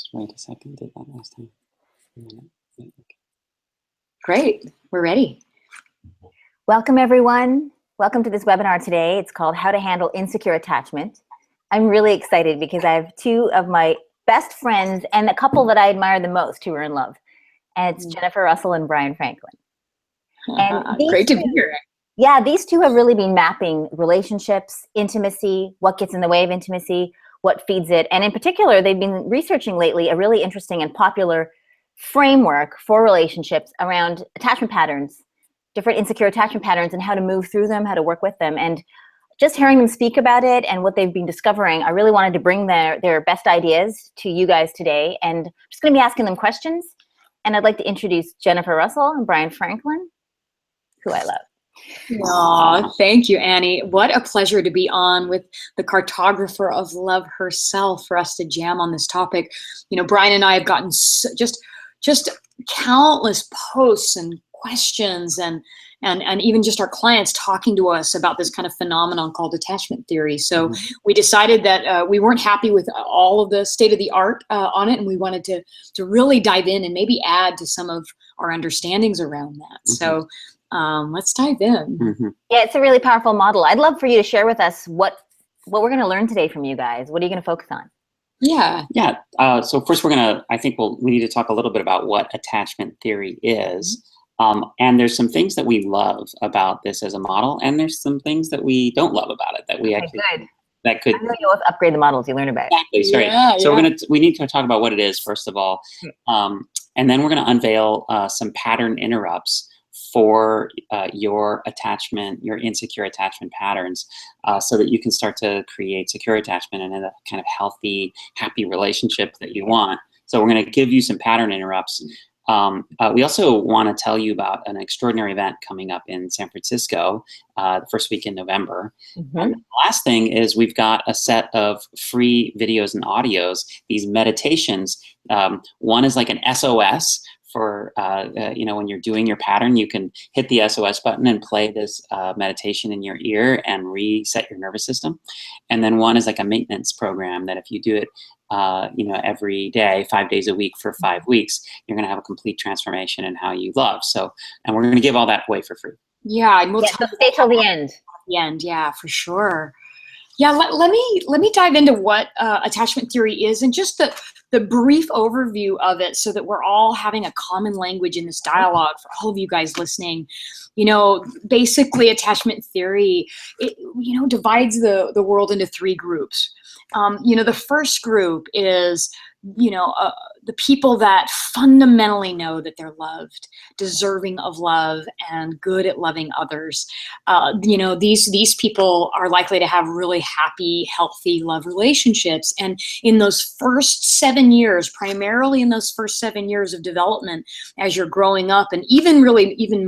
Just wait a second. Did that last time? Okay. Great. We're ready. Welcome, everyone. Welcome to this webinar today. It's called How to Handle Insecure Attachment. I'm really excited because I have two of my best friends and a couple that I admire the most who are in love. And it's Jennifer Russell and Bryan Franklin. And Great to be here. Yeah, these two have really been mapping relationships, intimacy, what gets in the way of intimacy, what feeds it. And in particular, they've been researching lately a really interesting and popular framework for relationships around attachment patterns, different insecure attachment patterns, and how to move through them, how to work with them. And just hearing them speak about it and what they've been discovering, I really wanted to bring their best ideas to you guys today. And I'm just going to be asking them questions. And I'd like to introduce Jennifer Russell and Bryan Franklin, who I love. Oh, thank you, Annie. What a pleasure to be on with the cartographer of love herself for us to jam on this topic. You know, Bryan and I have gotten just countless posts and questions and even just our clients talking to us about this kind of phenomenon called attachment theory. So we decided that we weren't happy with all of the state of the art on it, and we wanted to really dive in and maybe add to some of our understandings around that. So let's dive in. Yeah, it's a really powerful model. I'd love for you to share with us what we're going to learn today from you guys. What are you going to focus on? Yeah. So first we need to talk a little bit about what attachment theory is. And there's some things that we love about this as a model, and there's some things that we don't love about it that we actually that could. I know you'll upgrade the models you learn about. Exactly. Sorry. So we need to talk about what it is first of all, and then we're going to unveil some pattern interrupts for your attachment, your insecure attachment patterns, so that you can start to create secure attachment and a kind of healthy, happy relationship that you want. So we're going to give you some pattern interrupts. We also want to tell you about an extraordinary event coming up in San Francisco the first week in November. And the last thing is we've got a set of free videos and audios, these meditations. One is like an SOS for, when you're doing your pattern, you can hit the SOS button and play this meditation in your ear and reset your nervous system. And then one is like a maintenance program that if you do it every day, 5 days a week for 5 weeks, you're going to have a complete transformation in how you love. So, and we're going to give all that away for free. Yeah, and we'll so stay till the end. Yeah, for sure. Yeah, let me dive into what attachment theory is and just the brief overview of it, so that we're all having a common language in this dialogue for all of you guys listening. You know, basically, attachment theory, divides the world into three groups. The first group is, the people that fundamentally know that they're loved, deserving of love, and good at loving others. These people are likely to have really happy, healthy love relationships. And in those first 7 years, primarily in those first 7 years of development, as you're growing up, and even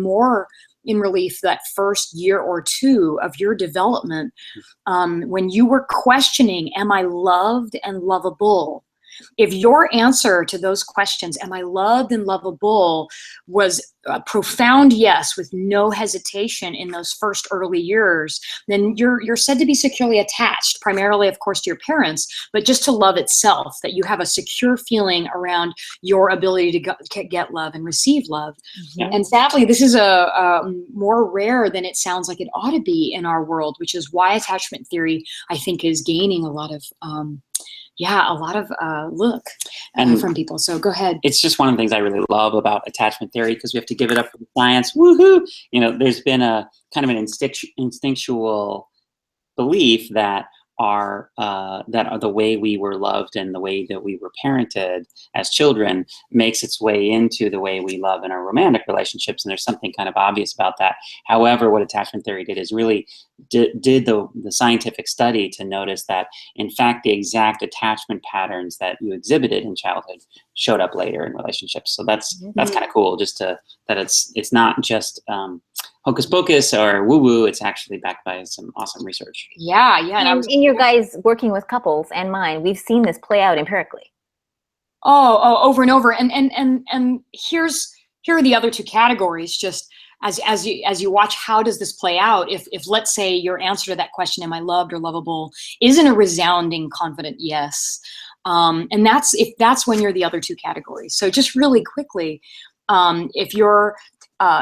more in relief that first year or two of your development, when you were questioning, am I loved and lovable? If your answer to those questions, am I loved and lovable, was a profound yes with no hesitation in those first early years, then you're said to be securely attached, primarily, of course, to your parents, but just to love itself, that you have a secure feeling around your ability to get love and receive love. And sadly, this is a more rare than it sounds like it ought to be in our world, which is why attachment theory, I think, is gaining a lot of look from people. So go ahead. It's just one of the things I really love about attachment theory, because we have to give it up for the science. Woohoo! There's been a kind of an instinctual belief that the way we were loved and the way that we were parented as children makes its way into the way we love in our romantic relationships, and there's something kind of obvious about that. However, what attachment theory did is really did the scientific study to notice that, in fact, the exact attachment patterns that you exhibited in childhood showed up later in relationships. So that's kind of cool, just that it's not just hocus pocus or woo woo. It's actually backed by some awesome research. Yeah. And in your guys working with couples and mine, we've seen this play out empirically. Oh, over and over. And here are the other two categories. Just as you watch, how does this play out? If let's say your answer to that question, am I loved or lovable, isn't a resounding, confident yes, And that's when you're the other two categories. So just really quickly, if you're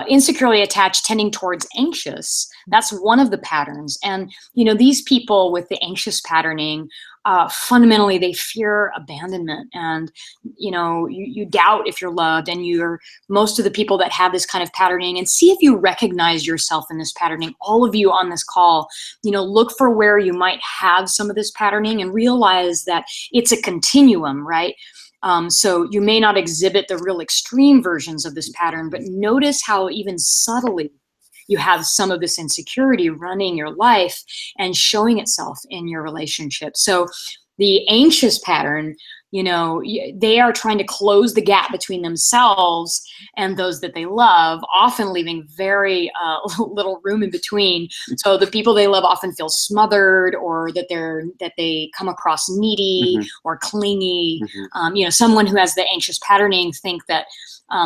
insecurely attached tending towards anxious, that's one of the patterns. And, these people with the anxious patterning, fundamentally, they fear abandonment, and, you doubt if you're loved, and most of the people that have this kind of patterning, and see if you recognize yourself in this patterning. All of you on this call, look for where you might have some of this patterning and realize that it's a continuum, right? So you may not exhibit the real extreme versions of this pattern, but notice how even subtly you have some of this insecurity running your life and showing itself in your relationship. So the anxious pattern, they are trying to close the gap between themselves and those that they love, often leaving very little room in between. So the people they love often feel smothered, or that they come across needy or clingy. Someone who has the anxious patterning think that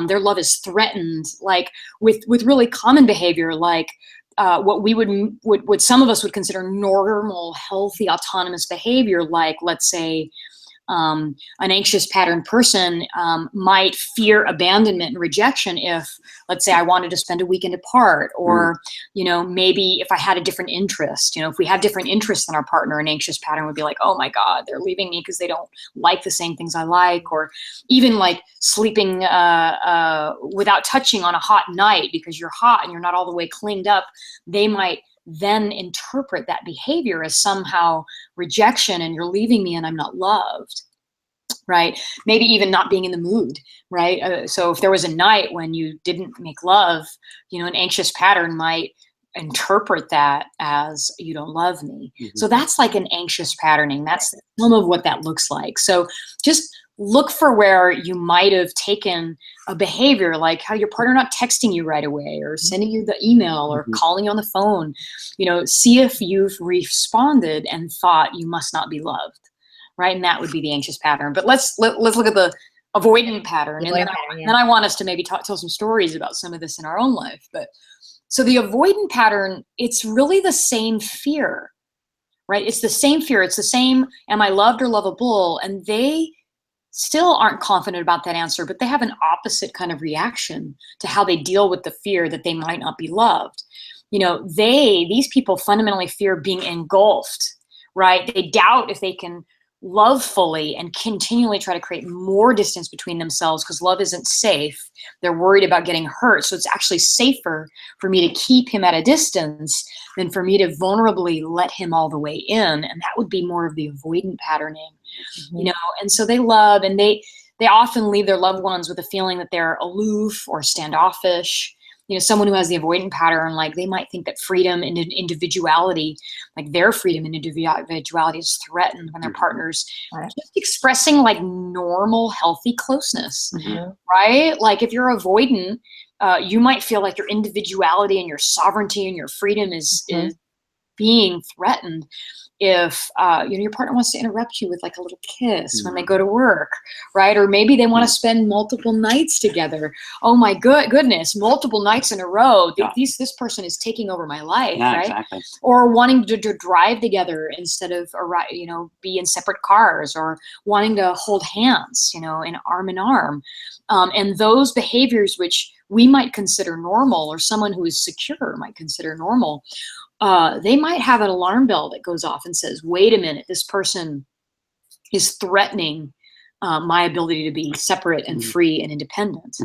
their love is threatened, like with really common behavior, like what we would some of us would consider normal, healthy, autonomous behavior, like, let's say, an anxious pattern person might fear abandonment and rejection if, let's say, I wanted to spend a weekend apart, or, maybe if I had a different interest. If we have different interests than our partner, an anxious pattern would be like, oh my God, they're leaving me because they don't like the same things I like, or even like sleeping without touching on a hot night because you're hot and you're not all the way cleaned up. They might then interpret that behavior as somehow rejection, and you're leaving me and I'm not loved, right? Maybe even not being in the mood, right? So if there was a night when you didn't make love, an anxious pattern might interpret that as you don't love me. So that's like an anxious patterning. That's some of what that looks like. So just look for where you might have taken a behavior, like how your partner not texting you right away, or sending you the email, or calling you on the phone. See if you've responded and thought you must not be loved, right? And that would be the anxious pattern. But let's look at the avoidant pattern, and then I want us to maybe tell some stories about some of this in our own life. But so the avoidant pattern, it's really the same fear, right? It's the same fear. It's the same, am I loved or lovable? And they still aren't confident about that answer, but they have an opposite kind of reaction to how they deal with the fear that they might not be loved. These people fundamentally fear being engulfed, right? They doubt if they can love fully, and continually try to create more distance between themselves because love isn't safe. They're worried about getting hurt. So it's actually safer for me to keep him at a distance than for me to vulnerably let him all the way in. And that would be more of the avoidant patterning, and so they love, and they often leave their loved ones with a feeling that they're aloof or standoffish. Someone who has the avoidant pattern, like, they might think that freedom and individuality, like their freedom and individuality, is threatened when their partner's just expressing like normal, healthy closeness, right? Like if you're avoidant, you might feel like your individuality and your sovereignty and your freedom is being threatened if your partner wants to interrupt you with like a little kiss when they go to work, right? Or maybe they want to spend multiple nights together. Oh my goodness, multiple nights in a row. This person is taking over my life, right? Exactly. Or wanting to drive together instead of be in separate cars, or wanting to hold hands, in arm in arm. And those behaviors, which we might consider normal, or someone who is secure might consider normal, they might have an alarm bell that goes off and says, wait a minute, this person is threatening my ability to be separate and free and independent.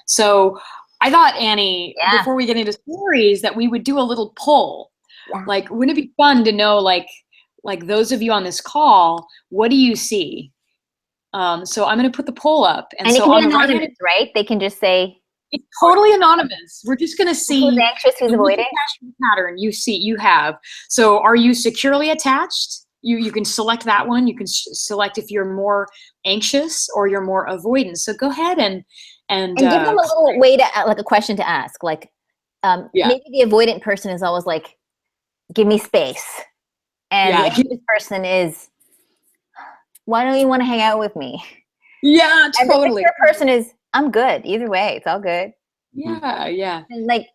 So I thought, Annie, before we get into stories, that we would do a little poll. Like, wouldn't it be fun to know, like those of you on this call, what do you see? So I'm going to put the poll up. And so it can be anonymous, right? They can just say, it's totally anonymous. We're just going to see who's anxious, who's avoidant pattern you have. So are you securely attached? You can select that one. You can select if you're more anxious or you're more avoidant. So go ahead and give them a little way to, like, a question to ask. Like, maybe the avoidant person is always like, give me space. And the anxious person is, why don't you want to hang out with me? Yeah, totally. And the secure person is, I'm good. Either way, it's all good. Yeah. And like,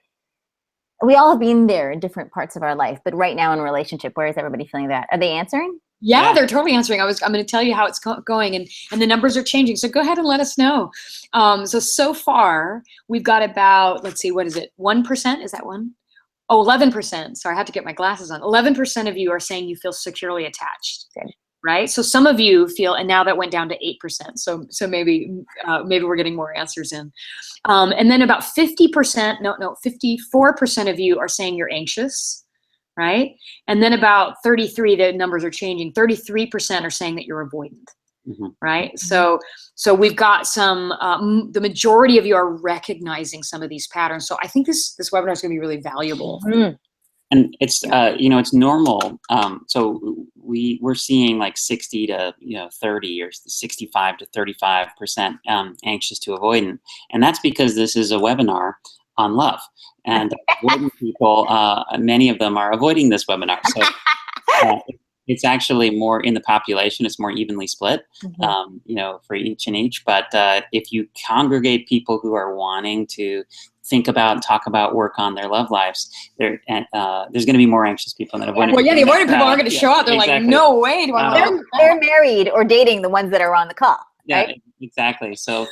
we all have been there in different parts of our life, but right now in a relationship, where is everybody feeling that? Are they answering? Yeah, they're totally answering. I'm going to tell you how it's going, and the numbers are changing. So go ahead and let us know. So far we've got about, let's see, what is it? 1%? Is that one? Oh, 11%. Sorry, I have to get my glasses on. 11% of you are saying you feel securely attached. Good. Right? So some of you feel, and now that went down to 8%. So maybe we're getting more answers in. And then about 54% of you are saying you're anxious, right? And then about 33, the numbers are changing. 33% are saying that you're avoidant, right? So we've got some, the majority of you are recognizing some of these patterns. So I think this webinar is going to be really valuable. And it's, it's normal. So we're seeing like 60 to 30 or 65 to 35% anxious to avoidant, and that's because this is a webinar on love, and avoidant people, many of them are avoiding this webinar. So it's actually more in the population. It's more evenly split, for each and each. But if you congregate people who are wanting to think about, talk about, work on their love lives, there's going to be more anxious people than avoidant. Well, yeah, the avoidant people aren't going to show up. They're like, no way do I want to. They're married or dating the ones that are on the call. Right? Yeah, exactly. So,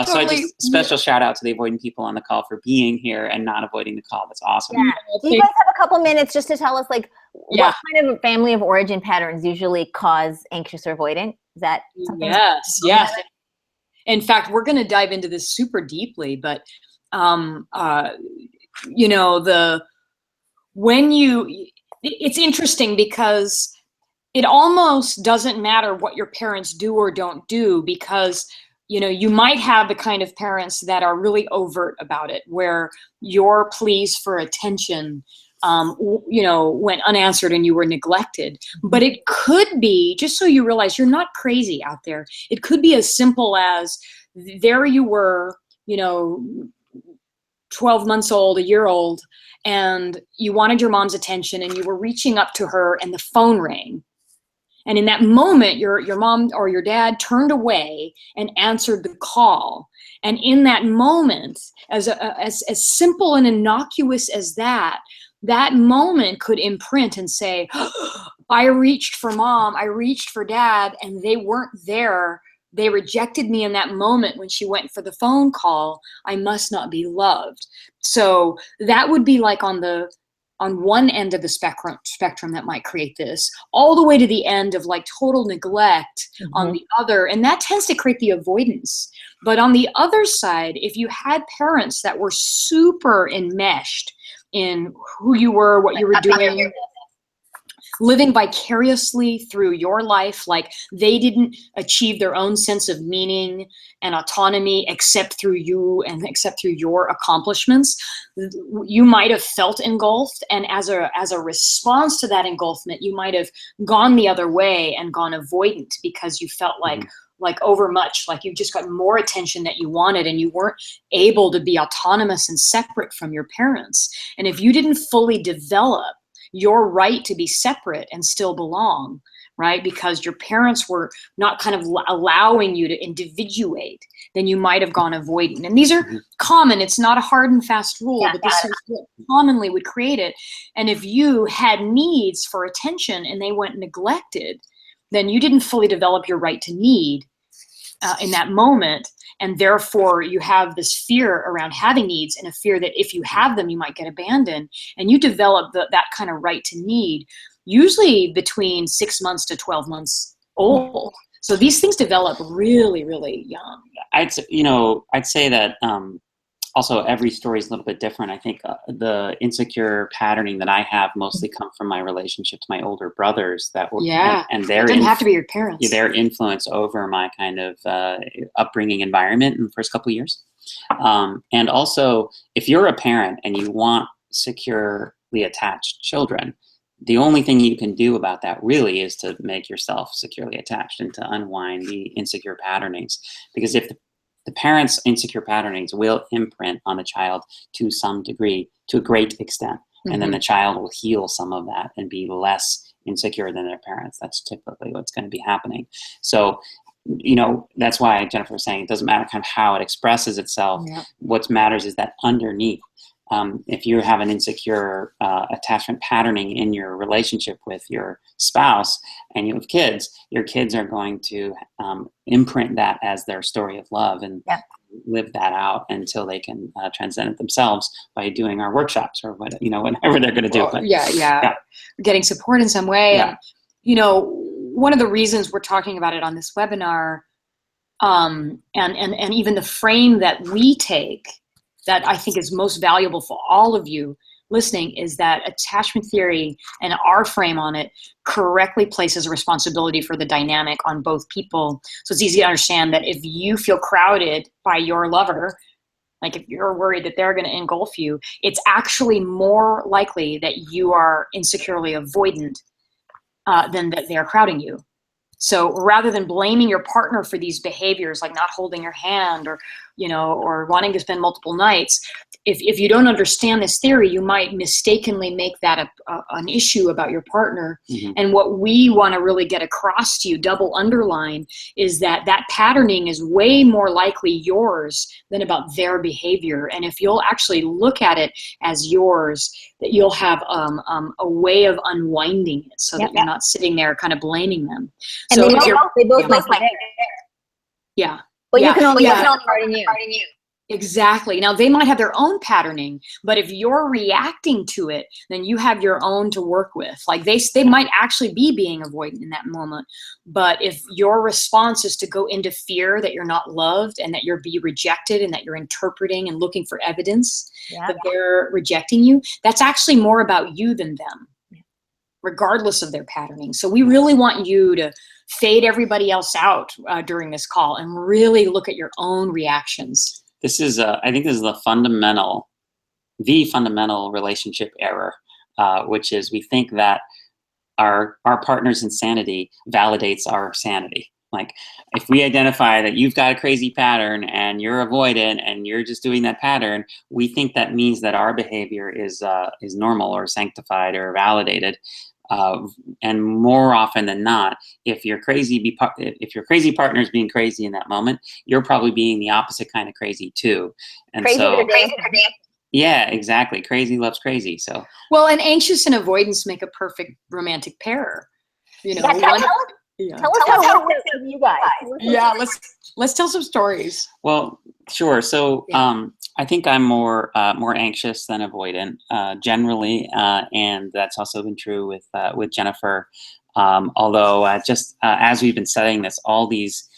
so I just special shout out to the avoidant people on the call for being here and not avoiding the call. That's awesome. Yeah. Do you guys have a couple minutes just to tell us, like, what kind of family of origin patterns usually cause anxious or avoidant? Is that something? Yes. In fact, we're going to dive into this super deeply, but it's interesting because it almost doesn't matter what your parents do or don't do, because you might have the kind of parents that are really overt about it, where your pleas for attention went unanswered and you were neglected. But it could be, just so you realize you're not crazy out there, it could be as simple as there you were, 12 months old, a year old, and you wanted your mom's attention and you were reaching up to her and the phone rang. And in that moment, your mom or your dad turned away and answered the call. And in that moment, as simple and innocuous as that moment could imprint and say, I reached for mom, I reached for dad, and they weren't there. They rejected me in that moment when she went for the phone call. I must not be loved. So that would be like on one end of the spectrum that might create this, all the way to the end of like total neglect on the other. And that tends to create the avoidance. But on the other side, if you had parents that were super enmeshed in who you were, what you were doing, living vicariously through your life, like they didn't achieve their own sense of meaning and autonomy except through you and except through your accomplishments, you might have felt engulfed, and as a response to that engulfment, you might have gone the other way and gone avoidant because you felt like overmuch, like you just got more attention that you wanted and you weren't able to be autonomous and separate from your parents. And if you didn't fully develop your right to be separate and still belong, right? Because your parents were not kind of allowing you to individuate, then you might have gone avoidant. And these are common. It's not a hard and fast rule, but this is what commonly would create it. And if you had needs for attention and they went neglected, then you didn't fully develop your right to need in that moment. And therefore you have this fear around having needs, and a fear that if you have them, you might get abandoned. And you develop that kind of right to need, usually between 6 months to 12 months old. So these things develop really, really young. I'd say that also every story is a little bit different. I think the insecure patterning that I have mostly come from my relationship to my older brothers that were, and their, it didn't have to be your parents. Their influence over my kind of upbringing environment in the first couple of years. And also, if you're a parent and you want securely attached children, the only thing you can do about that really is to make yourself securely attached and to unwind the insecure patternings. Because if the parents' insecure patternings will imprint on the child to some degree, to a great extent. And then the child will heal some of that and be less insecure than their parents. That's typically what's going to be happening. So, that's why Jennifer was saying it doesn't matter kind of how it expresses itself. What matters is that underneath, if you have an insecure attachment patterning in your relationship with your spouse and you have kids, your kids are going to imprint that as their story of love and live that out until they can transcend it themselves by doing our workshops or what, whatever they're going to do. But, getting support in some way. Yeah. And, one of the reasons we're talking about it on this webinar, and even the frame that we take that I think is most valuable for all of you listening is that attachment theory and our frame on it correctly places a responsibility for the dynamic on both people. So it's easy to understand that if you feel crowded by your lover, like if you're worried that they're going to engulf you, it's actually more likely that you are insecurely avoidant than that they're crowding you. So rather than blaming your partner for these behaviors, like not holding your hand or, or wanting to spend multiple nights, if you don't understand this theory, you might mistakenly make that an issue about your partner. Mm-hmm. And what we want to really get across to you, double underline, is that patterning is way more likely yours than about their behavior. And if you'll actually look at it as yours, that you'll have a way of unwinding it so that you're not sitting there kind of blaming them. And so they both might be there. Yeah. But you can only harden you. Exactly. Now they might have their own patterning, but if you're reacting to it, then you have your own to work with. Like they might actually be being avoidant in that moment. But if your response is to go into fear that you're not loved and that you're be rejected and that you're interpreting and looking for evidence that they're rejecting you, that's actually more about you than them, regardless of their patterning. So we really want you to fade everybody else out during this call and really look at your own reactions. This is, I think this is the fundamental relationship error, which is we think that our partner's insanity validates our sanity. Like if we identify that you've got a crazy pattern and you're avoidant and you're just doing that pattern, we think that means that our behavior is normal or sanctified or validated. And more often than not, if your crazy partner is being crazy in that moment, you're probably being the opposite kind of crazy too. And crazy. Yeah, exactly. Crazy loves crazy. So well, and anxious and avoidance make a perfect romantic pair. Tell us how it works with you guys. Yeah, let's tell some stories. Well, sure. So I think I'm more anxious than avoidant generally, and that's also been true with Jennifer. Although as we've been studying this, all these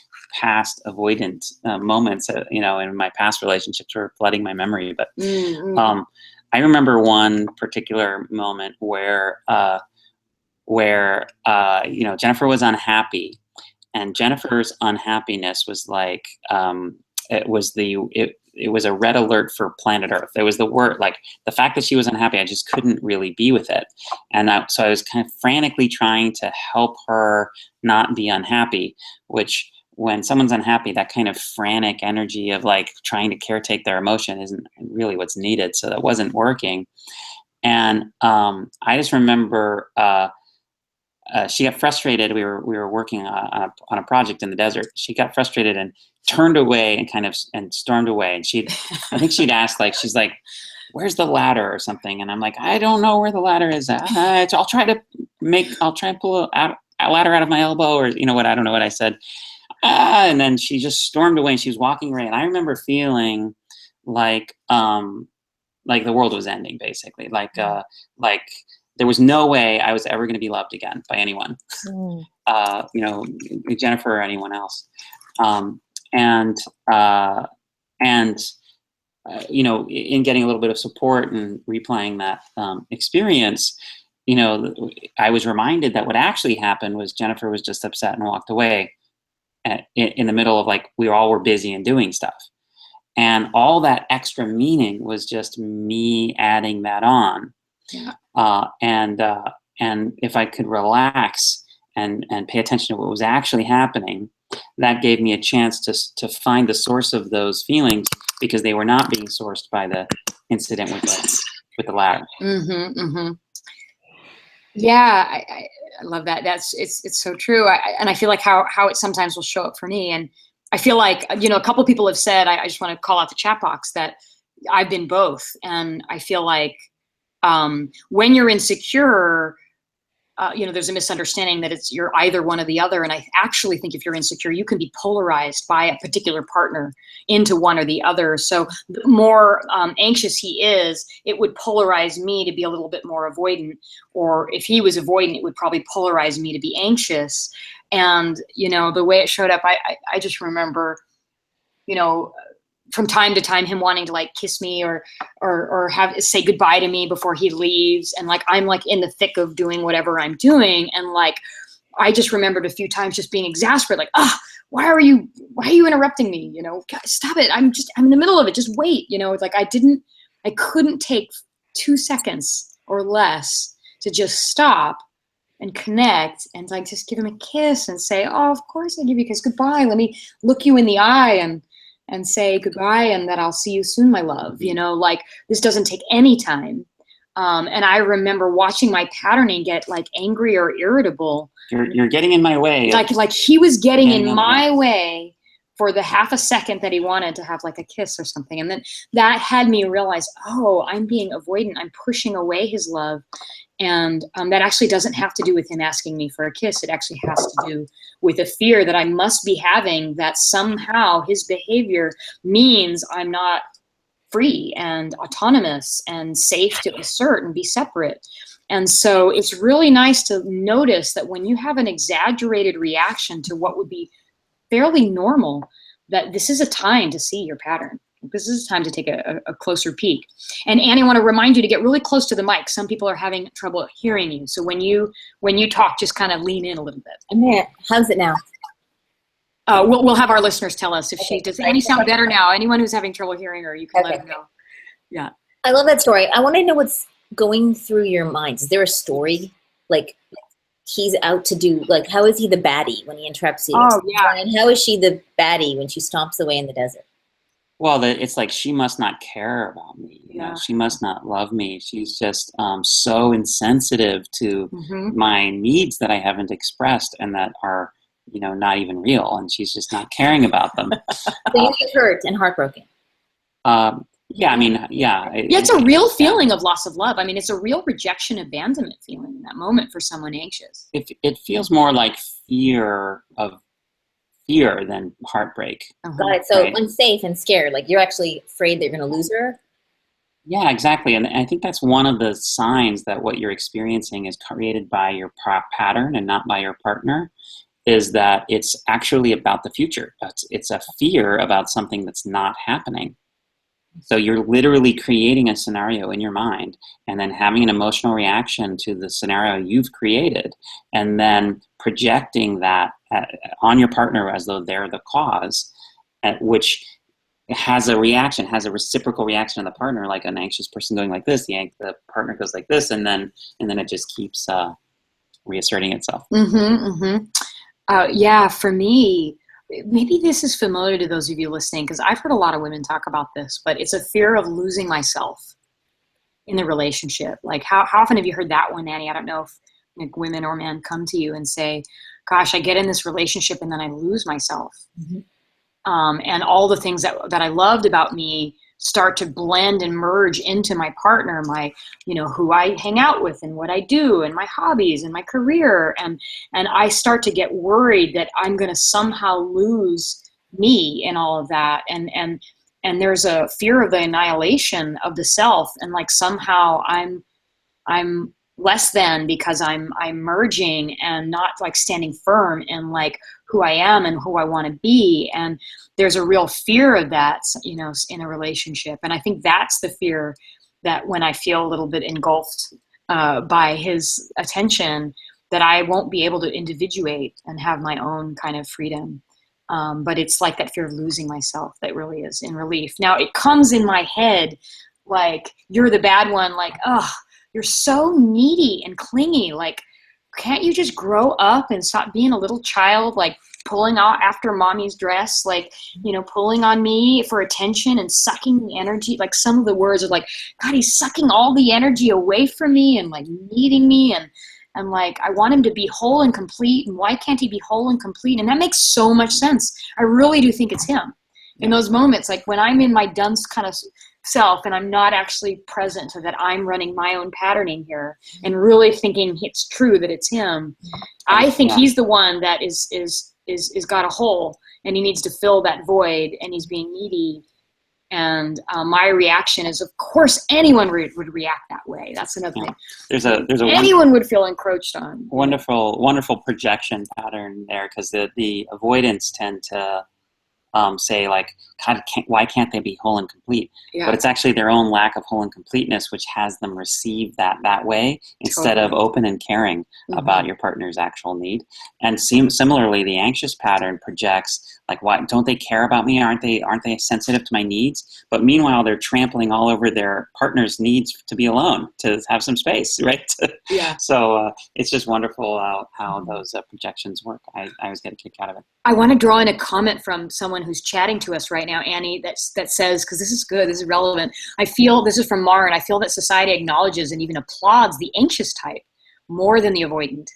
past avoidant moments, in my past relationships were flooding my memory. But I remember one particular moment where Jennifer was unhappy, and Jennifer's unhappiness was like it was a red alert for planet Earth. It was the word, like the fact that she was unhappy, I just couldn't really be with it. And so I was kind of frantically trying to help her not be unhappy, which when someone's unhappy, that kind of frantic energy of like trying to caretake their emotion isn't really what's needed. So that wasn't working. And I just remember she got frustrated. We were working on a project in the desert. She got frustrated and turned away and stormed away. And I think she'd asked, like, she's like, "Where's the ladder?" or something. And I'm like, "I don't know where the ladder is. I'll try and pull a ladder out of my elbow," or what, I don't know what I said. And then she just stormed away and she was walking away. And I remember feeling like the world was ending, basically. Like there was no way I was ever going to be loved again by anyone, Jennifer or anyone else. In getting a little bit of support and replaying that experience, I was reminded that what actually happened was Jennifer was just upset and walked away in the middle of, like, we all were busy and doing stuff. And all that extra meaning was just me adding that on. Yeah. And if I could relax and pay attention to what was actually happening, that gave me a chance to find the source of those feelings, because they were not being sourced by the incident with the ladder. Mm-hmm, mm-hmm. Yeah, I love that. It's so true. And I feel like how it sometimes will show up for me. And I feel like, a couple people have said, I just want to call out the chat box, that I've been both. And I feel like when you're insecure, there's a misunderstanding that you're either one or the other. And I actually think if you're insecure, you can be polarized by a particular partner into one or the other. So the more anxious he is, it would polarize me to be a little bit more avoidant. Or if he was avoidant, it would probably polarize me to be anxious. And, the way it showed up, I just remember, from time to time him wanting to like kiss me or say goodbye to me before he leaves. And like, I'm like in the thick of doing whatever I'm doing. And like, I just remembered a few times just being exasperated, like, why are you interrupting me? God, stop it. I'm in the middle of it. Just wait. It's like, I couldn't take 2 seconds or less to just stop and connect and like, just give him a kiss and say, oh, of course I give you a kiss. Goodbye. Let me look you in the eye and say goodbye and that I'll see you soon, my love. Like this doesn't take any time. And I remember watching my patterning get like angry or irritable. You're getting in my way. Like he was getting in my way for the half a second that he wanted to have like a kiss or something. And then that had me realize, oh, I'm being avoidant. I'm pushing away his love. And that actually doesn't have to do with him asking me for a kiss. It actually has to do with a fear that I must be having that somehow his behavior means I'm not free and autonomous and safe to assert and be separate. And so it's really nice to notice that when you have an exaggerated reaction to what would be fairly normal, that this is a time to see your pattern. This is time to take a closer peek. And Annie, I want to remind you to get really close to the mic. Some people are having trouble hearing you. So when you talk, just kind of lean in a little bit. I'm there. How's it now? We'll have our listeners tell us if does Annie sound better now? Anyone who's having trouble hearing her, you can let them know. Yeah. I love that story. I want to know what's going through your mind. Is there a story? Like he's out to do, like, how is he the baddie when he interrupts you? Oh, yeah. And how is she the baddie when she stomps away in the desert? Well, it's like she must not care about me. She must not love me. She's just so insensitive to my needs that I haven't expressed and that are, not even real. And she's just not caring about them. So you get hurt and heartbroken. It's a real feeling of loss of love. I mean, it's a real rejection, abandonment feeling in that moment for someone anxious. It feels more like fear than heartbreak. Got it. So unsafe and scared, like you're actually afraid that you're going to lose her. Yeah, exactly. And I think that's one of the signs that what you're experiencing is created by your pattern and not by your partner, is that it's actually about the future. It's a fear about something that's not happening. So you're literally creating a scenario in your mind and then having an emotional reaction to the scenario you've created and then projecting that on your partner as though they're the cause, which has a reciprocal reaction on the partner, like an anxious person going like this, the partner goes like this, and then it just keeps reasserting itself. For me, maybe this is familiar to those of you listening, because I've heard a lot of women talk about this, but it's a fear of losing myself in the relationship. Like how often have you heard that one, Annie? I don't know if like women or men come to you and say, gosh, I get in this relationship and then I lose myself. And all the things that I loved about me start to blend and merge into my partner, my, who I hang out with and what I do and my hobbies and my career. And I start to get worried that I'm going to somehow lose me in all of that. And there's a fear of the annihilation of the self. And like somehow I'm less than because I'm merging and not like standing firm in like who I am and who I want to be. And there's a real fear of that, in a relationship. And I think that's the fear that when I feel a little bit engulfed by his attention, that I won't be able to individuate and have my own kind of freedom. But it's like that fear of losing myself that really is in relief. Now it comes in my head, like you're the bad one, like, oh, you're so needy and clingy. Like, can't you just grow up and stop being a little child, like pulling out after mommy's dress, like, pulling on me for attention and sucking the energy. Like some of the words are like, God, he's sucking all the energy away from me and like needing me. And like, I want him to be whole and complete. And why can't he be whole and complete? And that makes so much sense. I really do think it's him. In those moments, like when I'm in my dunce kind of self and I'm not actually present so that I'm running my own patterning here and really thinking it's true that it's him, I think he's the one that is got a hole and he needs to fill that void and he's being needy. And my reaction is, of course, anyone would react that way. That's another thing. There's a anyone would feel encroached on. Wonderful projection pattern there, because the avoidants tend to say like, God, why can't they be whole and complete? Yeah. But it's actually their own lack of whole and completeness which has them receive that way instead of open and caring about your partner's actual need. And similarly, the anxious pattern projects like, why don't they care about me? Aren't they sensitive to my needs? But meanwhile, they're trampling all over their partner's needs to be alone, to have some space, right? Yeah. So it's just wonderful how those projections work. I always get a kick out of it. I want to draw in a comment from someone who's chatting to us right now, Annie, that says, because this is good, this is relevant. I feel, this is from Maren, I feel that society acknowledges and even applauds the anxious type more than the avoidant.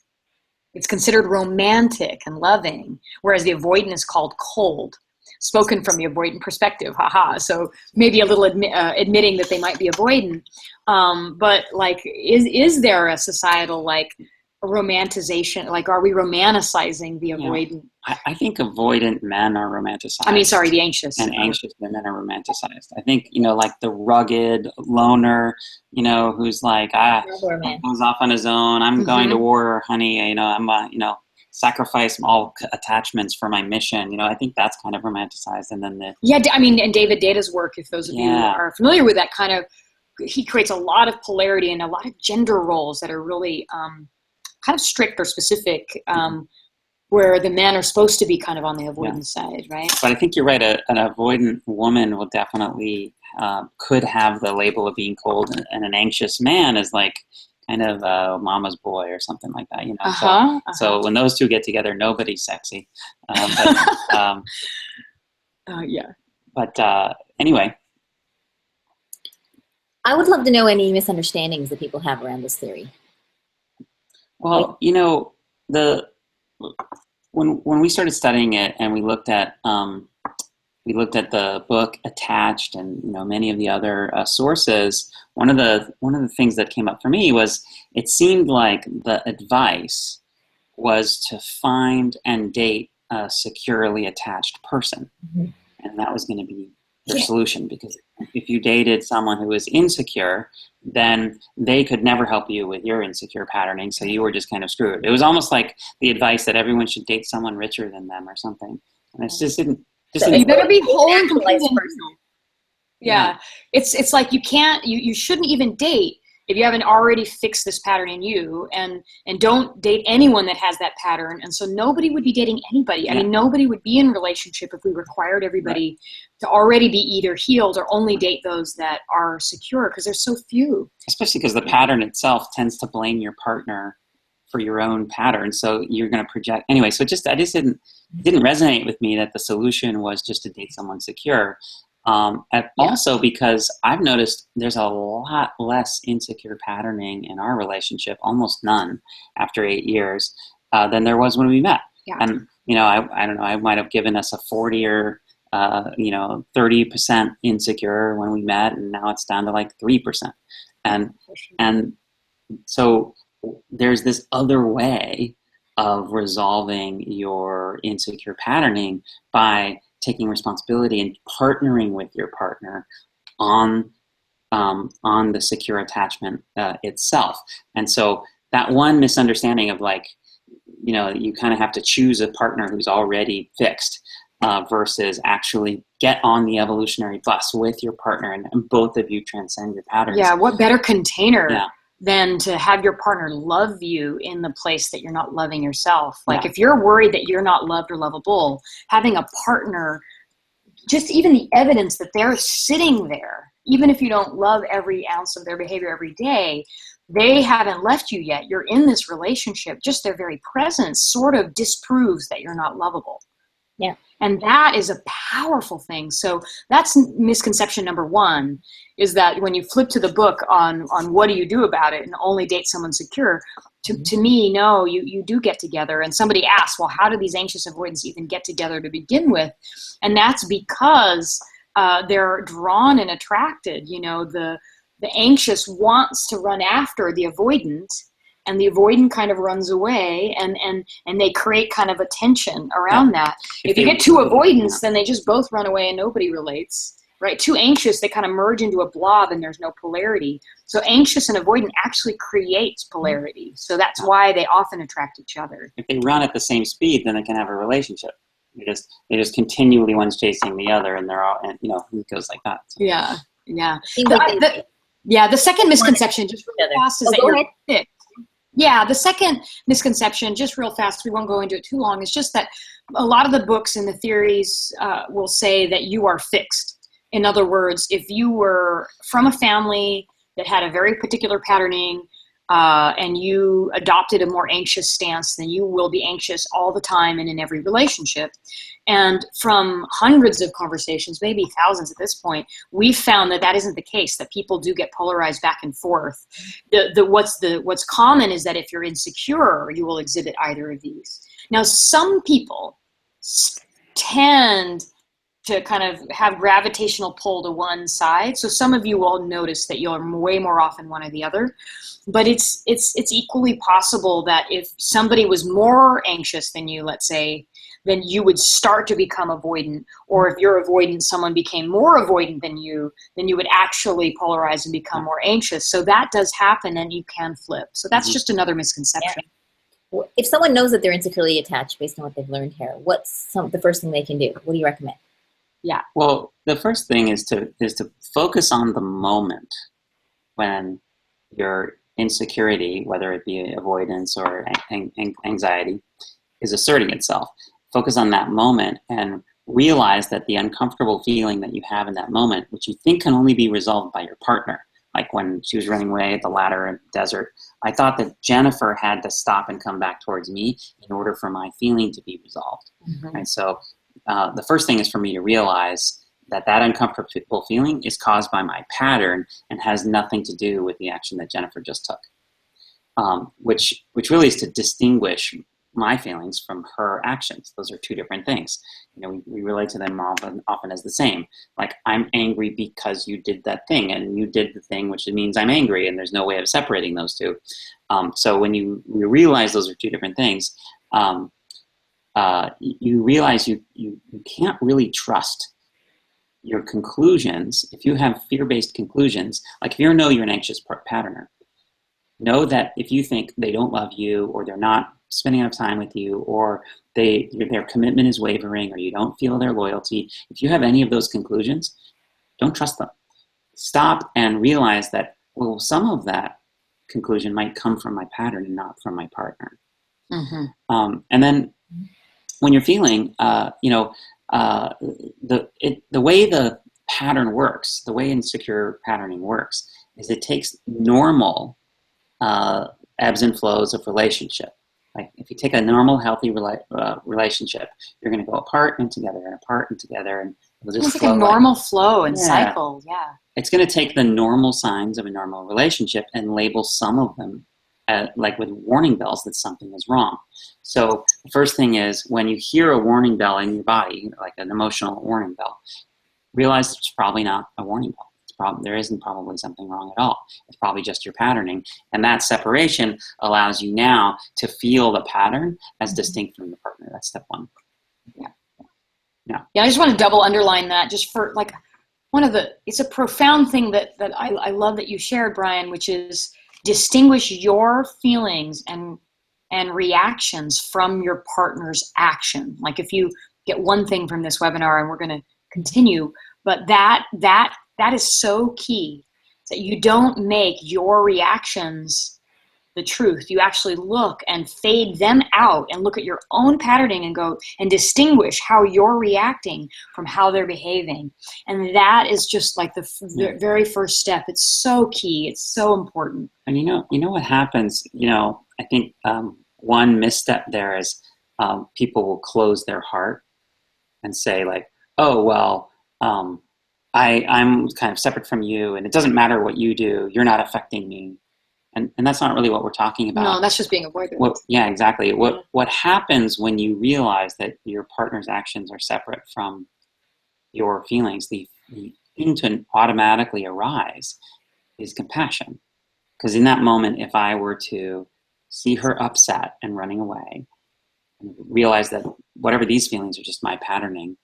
It's considered romantic and loving, whereas the avoidant is called cold. Spoken from the avoidant perspective, haha. So maybe a little admitting that they might be avoidant. But like, is there a societal like romanticization? Like, are we romanticizing the avoidant? I think avoidant men are romanticized. I mean, sorry, the anxious. And anxious women are romanticized. I think, like the rugged loner, who's like, goes off on his own. I'm going to war, honey. I'm, sacrifice all attachments for my mission. I think that's kind of romanticized. And then and David Deda's work, if those of you are familiar with that kind of, he creates a lot of polarity and a lot of gender roles that are really kind of strict or specific, where the men are supposed to be kind of on the avoidance side, right? But I think you're right. An avoidant woman will definitely could have the label of being cold, and an anxious man is like kind of a mama's boy or something like that, So when those two get together, nobody's sexy. But anyway. I would love to know any misunderstandings that people have around this theory. Well, when we started studying it and we looked at the book Attached and many of the other sources, one of the things that came up for me was it seemed like the advice was to find and date a securely attached person, and that was going to be their solution, because if you dated someone who was insecure, then they could never help you with your insecure patterning, so you were just kind of screwed. It was almost like the advice that everyone should date someone richer than them or something, and it just didn't. You better be whole and complete. Yeah, it's like you shouldn't even date if you haven't already fixed this pattern in you, and don't date anyone that has that pattern. And so nobody would be dating anybody. I mean, nobody would be in a relationship if we required everybody to already be either healed or only date those that are secure, because there's so few. Especially because the pattern itself tends to blame your partner for your own pattern. So you're going to project anyway. So I just didn't resonate with me that the solution was just to date someone secure. Also because I've noticed there's a lot less insecure patterning in our relationship, almost none after 8 years, than there was when we met. Yeah. And, I don't know, I might have given us a 40 or, 30% insecure when we met, and now it's down to like 3%. And so there's this other way of resolving your insecure patterning by taking responsibility and partnering with your partner on the secure attachment itself. And so that one misunderstanding of like, you kind of have to choose a partner who's already fixed versus actually get on the evolutionary bus with your partner and both of you transcend your patterns. Yeah, what better container than to have your partner love you in the place that you're not loving yourself. Like if you're worried that you're not loved or lovable, having a partner, just even the evidence that they're sitting there, even if you don't love every ounce of their behavior every day, they haven't left you yet. You're in this relationship. Just their very presence sort of disproves that you're not lovable. Yeah. And that is a powerful thing. So that's misconception number one, is that when you flip to the book on what do you do about it and only date someone secure, to me, no, you do get together. And somebody asks, well, how do these anxious avoidants even get together to begin with? And that's because they're drawn and attracted. You know, the anxious wants to run after the avoidant, and the avoidant kind of runs away, and they create kind of a tension around that. If you get two avoidants, then they just both run away and nobody relates. Right? Too anxious, they kind of merge into a blob and there's no polarity. So anxious and avoidant actually creates polarity. So that's why they often attract each other. If they run at the same speed, then they can have a relationship. They just continually one's chasing the other, and they're all, and it goes like that. So. Yeah. The second misconception, just real fast, is that you're fixed. Yeah, the second misconception, just real fast, we won't go into it too long, is just that a lot of the books and the theories will say that you are fixed. In other words, if you were from a family that had a very particular patterning and you adopted a more anxious stance, then you will be anxious all the time and in every relationship. And from hundreds of conversations, maybe thousands at this point, we've found that isn't the case, that people do get polarized back and forth. What's common is that if you're insecure, you will exhibit either of these. Now, some people tend to kind of have gravitational pull to one side. So some of you will notice that you're way more often one or the other, but it's equally possible that if somebody was more anxious than you, let's say, then you would start to become avoidant, or if you're avoidant, someone became more avoidant than you, then you would actually polarize and become more anxious. So that does happen, and you can flip. So that's just another misconception. Yeah. If someone knows that they're insecurely attached based on what they've learned here, what's the first thing they can do? What do you recommend? Yeah. Well, the first thing is to focus on the moment when your insecurity, whether it be avoidance or anxiety, is asserting itself. Focus on that moment and realize that the uncomfortable feeling that you have in that moment, which you think can only be resolved by your partner. Like when she was running away at the ladder in the desert, I thought that Jennifer had to stop and come back towards me in order for my feeling to be resolved. Mm-hmm. Right? So the first thing is for me to realize that uncomfortable feeling is caused by my pattern and has nothing to do with the action that Jennifer just took, which really is to distinguish my feelings from her actions. Those are two different things. We relate to them often as the same. Like, I'm angry because you did that thing, and you did the thing, which means I'm angry, and there's no way of separating those two. So when you realize those are two different things, you realize you can't really trust your conclusions. If you have fear-based conclusions, like if you're an anxious patterner, know that if you think they don't love you, or they're not spending enough time with you, or their commitment is wavering, or you don't feel their loyalty, if you have any of those conclusions, don't trust them. Stop and realize that, well, some of that conclusion might come from my pattern and not from my partner. Mm-hmm. And then when you're feeling, the way the pattern works, the way insecure patterning works, is it takes normal ebbs and flows of relationship. Like if you take a normal, healthy relationship, you're going to go apart and together, and apart and together, and it'll just it's like a normal flow and cycle. Yeah, it's going to take the normal signs of a normal relationship and label some of them like with warning bells that something is wrong. So the first thing is, when you hear a warning bell in your body, like an emotional warning bell, realize it's probably not a warning bell. There isn't probably something wrong at all. It's probably just your patterning. And that separation allows you now to feel the pattern as distinct from the partner. That's step one. Yeah, I just want to double underline that, just for like it's a profound thing that I love that you shared, Bryan, which is distinguish your feelings and reactions from your partner's action. Like if you get one thing from this webinar, and we're going to continue, but that is so key, that you don't make your reactions the truth. You actually look and fade them out and look at your own patterning and go and distinguish how you're reacting from how they're behaving. And that is just like the very first step. It's so key. It's so important. And you know what happens, I think one misstep there is people will close their heart and say like, oh, well, I'm kind of separate from you, and it doesn't matter what you do. You're not affecting me. And that's not really what we're talking about. No, that's just being avoidant. Yeah, exactly. What happens when you realize that your partner's actions are separate from your feelings, the the thing to automatically arise is compassion. Because in that moment, if I were to see her upset and running away, and realize that whatever these feelings are just my patterning,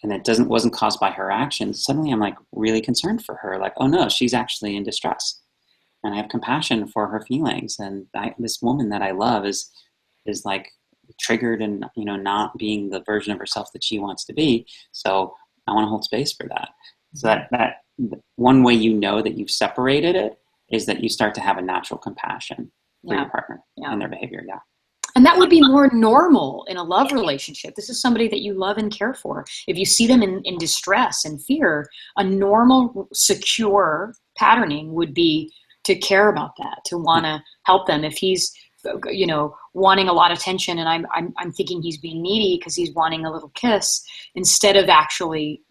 and it wasn't caused by her actions, suddenly I'm like really concerned for her. Like, oh no, she's actually in distress, and I have compassion for her feelings. And this woman that I love is like triggered and not being the version of herself that she wants to be. So I want to hold space for that. So that one way that you've separated it is that you start to have a natural compassion for your partner and their behavior. Yeah. And that would be more normal in a love relationship. This is somebody that you love and care for. If you see them in distress and fear, a normal, secure patterning would be to care about that, to want to help them. If he's, wanting a lot of attention, and I'm thinking he's being needy because he's wanting a little kiss, instead of actually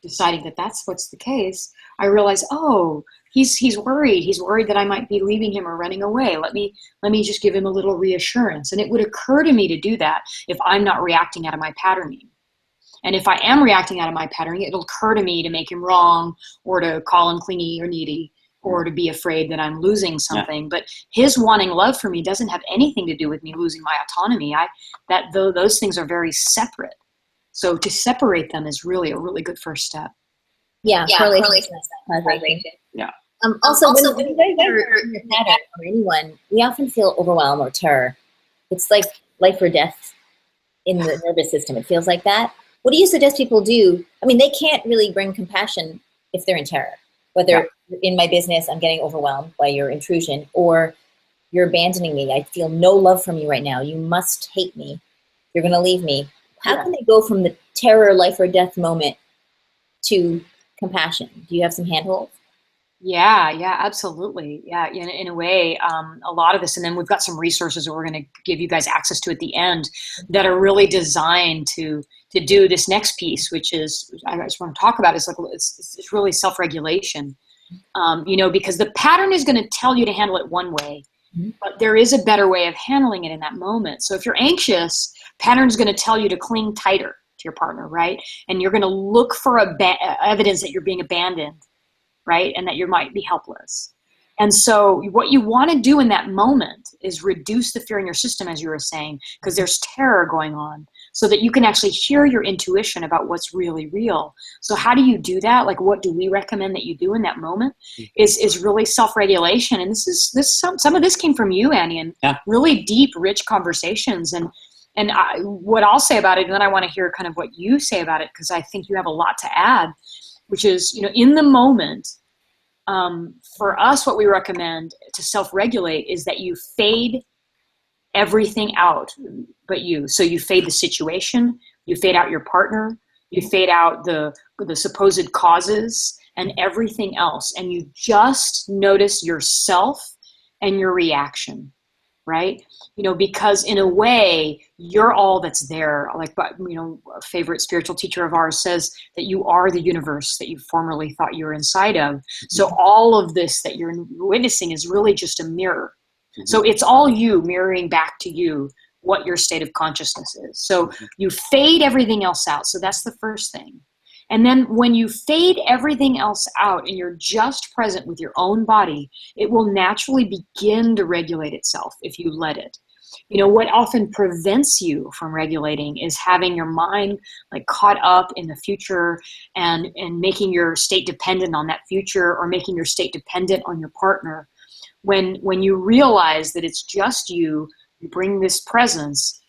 deciding that that's what's the case, I realize, oh, he's worried. He's worried that I might be leaving him or running away. Let me just give him a little reassurance. And it would occur to me to do that if I'm not reacting out of my patterning. And if I am reacting out of my patterning, it'll occur to me to make him wrong, or to call him clingy or needy, or to be afraid that I'm losing something. But his wanting love for me doesn't have anything to do with me losing my autonomy. Those things are very separate. So to separate them is really a really good first step. Yeah, causation. Yeah. Also, when you guys are in your pattern, or anyone, we often feel overwhelm or terror. It's like life or death in the nervous system. It feels like that. What do you suggest people do? I mean, they can't really bring compassion if they're in terror. Whether in my business, I'm getting overwhelmed by your intrusion, or you're abandoning me. I feel no love from you right now. You must hate me. You're going to leave me. How can they go from the terror, life or death moment to compassion? Do you have some handholds? Yeah, absolutely. Yeah, in a way, a lot of this, and then we've got some resources that we're going to give you guys access to at the end that are really designed to do this next piece, which is, I just want to talk about, is like, it's really self-regulation, because the pattern is going to tell you to handle it one way, but there is a better way of handling it in that moment. So if you're anxious, pattern's going to tell you to cling tighter to your partner, right? And you're going to look for evidence that you're being abandoned, right? And that you might be helpless. And so what you want to do in that moment is reduce the fear in your system, as you were saying, because there's terror going on, so that you can actually hear your intuition about what's really real. So how do you do that? Like, what do we recommend that you do in that moment is really self-regulation. And some of this came from you, Annie, and really deep, rich conversations. And what I'll say about it, and then I want to hear kind of what you say about it, because I think you have a lot to add, which is, in the moment, for us, what we recommend to self-regulate is that you fade everything out but you. So you fade the situation, you fade out your partner, you fade out the supposed causes and everything else. And you just notice yourself and your reaction, right? Because in a way, you're all that's there. Like, a favorite spiritual teacher of ours says that you are the universe that you formerly thought you were inside of. So all of this that you're witnessing is really just a mirror. So it's all you mirroring back to you what your state of consciousness is. So you fade everything else out. So that's the first thing. And then when you fade everything else out and you're just present with your own body, it will naturally begin to regulate itself if you let it. What often prevents you from regulating is having your mind like caught up in the future and making your state dependent on that future, or making your state dependent on your partner. When you realize that it's just you bring this presence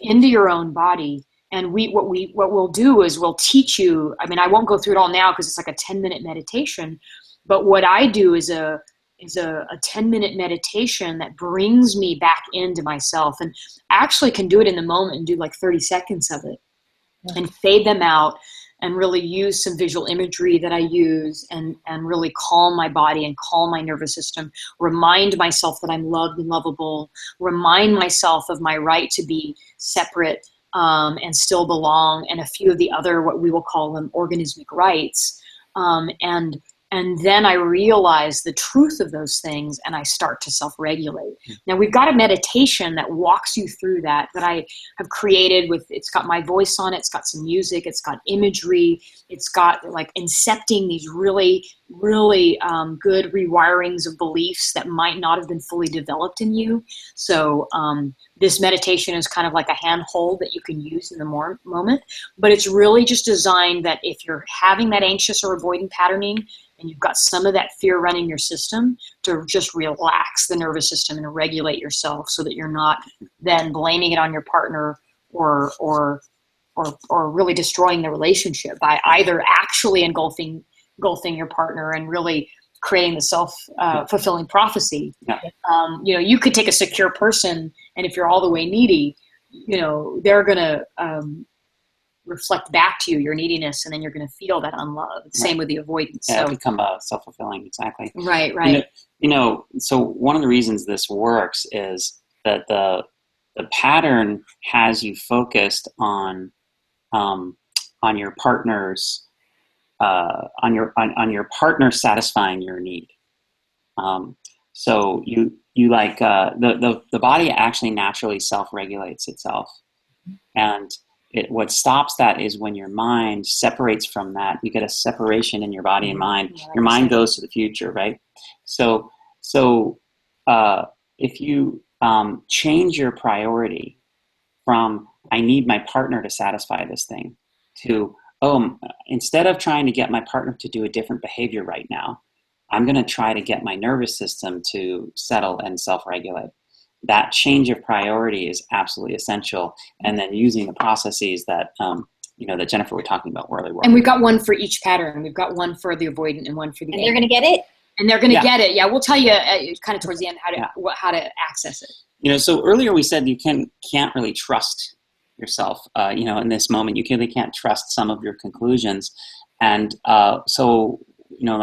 into your own body. And what we'll do is we'll teach you. I mean, I won't go through it all now because it's like a 10-minute meditation. But what I do is a 10-minute meditation that brings me back into myself, and actually can do it in the moment and do like 30 seconds of it and fade them out, and really use some visual imagery that I use, and really calm my body and calm my nervous system, remind myself that I'm loved and lovable, remind myself of my right to be separate and still belong, and a few of the other, what we will call them, organismic rights, and And then I realize the truth of those things and I start to self-regulate. Now we've got a meditation that walks you through that I have created with, it's got my voice on it, it's got some music, it's got imagery, it's got like incepting these really, really good rewirings of beliefs that might not have been fully developed in you. So this meditation is kind of like a handhold that you can use in the moment, but it's really just designed that if you're having that anxious or avoidant patterning, and you've got some of that fear running your system, to just relax the nervous system and regulate yourself so that you're not then blaming it on your partner or really destroying the relationship by either actually engulfing your partner and really creating the self-fulfilling prophecy. Yeah. You could take a secure person, and if you're all the way needy, they're going to reflect back to you your neediness, and then you're going to feel that unlove. Same with the avoidance. Yeah, so become self-fulfilling. Exactly. Right. So one of the reasons this works is that the pattern has you focused on your partner's on your partner satisfying your need. So you like the body actually naturally self-regulates itself, and what stops that is when your mind separates from that. You get a separation in your body and mind. Yeah, your mind goes to the future, right? So if you change your priority from I need my partner to satisfy this thing to instead of trying to get my partner to do a different behavior right now, I'm going to try to get my nervous system to settle and self-regulate. That change of priority is absolutely essential. And then using the processes that, that Jennifer was talking about really well. And we've got one for each pattern. We've got one for the avoidant and one for the. And they're going to get it. And they're going to get it. Yeah, we'll tell you kind of towards the end how to access it. So earlier we said you can't really trust yourself. In this moment, you really can't trust some of your conclusions. And so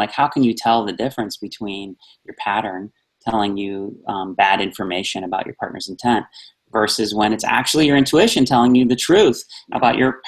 how can you tell the difference between your pattern telling you bad information about your partner's intent versus when it's actually your intuition telling you the truth about your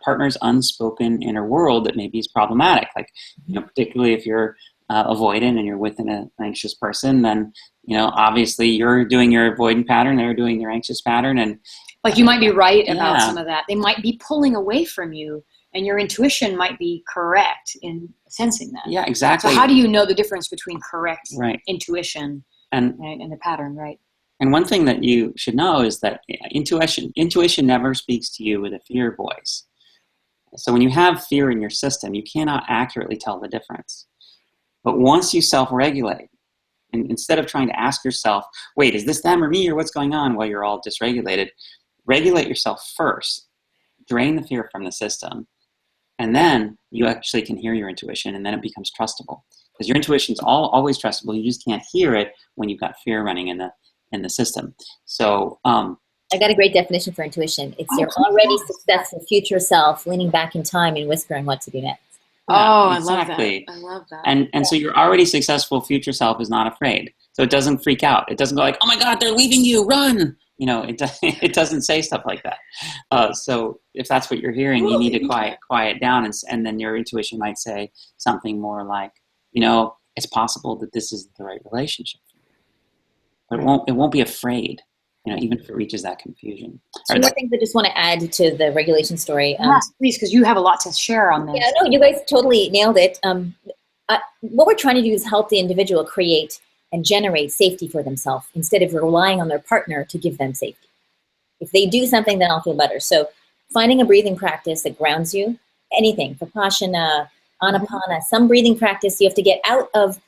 partner's unspoken inner world that maybe is problematic? Like, particularly if you're avoidant and you're with an anxious person, then, obviously you're doing your avoidant pattern, they're doing their anxious pattern. And like you might be right about some of that. They might be pulling away from you, and your intuition might be correct in sensing that. Yeah, exactly. So how do you know the difference between correct intuition and the pattern, right? And one thing that you should know is that intuition never speaks to you with a fear voice. So when you have fear in your system, you cannot accurately tell the difference. But once you self-regulate, and instead of trying to ask yourself, wait, is this them or me or what's going on while you're all dysregulated, regulate yourself first, drain the fear from the system, and then you actually can hear your intuition, and then it becomes trustable. Because your intuition's always trustable. You just can't hear it when you've got fear running in the system. So I got a great definition for intuition. It's your already successful future self leaning back in time and whispering what to do next. Yeah, exactly. I love that. And so your already successful future self is not afraid. So it doesn't freak out. It doesn't go like, oh my God, they're leaving you, run. It doesn't say stuff like that. So if that's what you're hearing, you need to quiet down, and then your intuition might say something more like, it's possible that this isn't the right relationship for you. But it won't be afraid, even if it reaches that confusion. Two more things I just want to add to the regulation story. Yes, please, because you have a lot to share on this. Yeah, no, you guys totally nailed it. What we're trying to do is help the individual create and generate safety for themselves instead of relying on their partner to give them safety. If they do something, then I'll feel better. So finding a breathing practice that grounds you, anything, Vipassana, Anapana, some breathing practice, you have to get out of,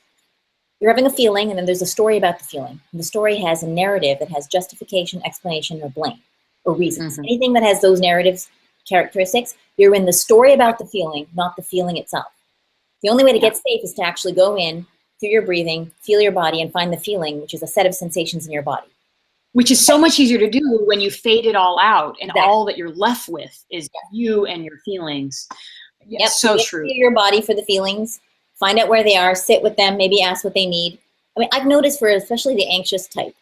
you're having a feeling, and then there's a story about the feeling. And the story has a narrative that has justification, explanation, or blame, or reasons. Mm-hmm. Anything that has those narratives, characteristics, you're in the story about the feeling, not the feeling itself. The only way to get safe is to actually go in, through your breathing, feel your body, and find the feeling, which is a set of sensations in your body. Which is so much easier to do when you fade it all out, and all that you're left with is you and your feelings. Yep. So true. Feel your body for the feelings, find out where they are, sit with them, maybe ask what they need. I mean, I've noticed for especially the anxious type,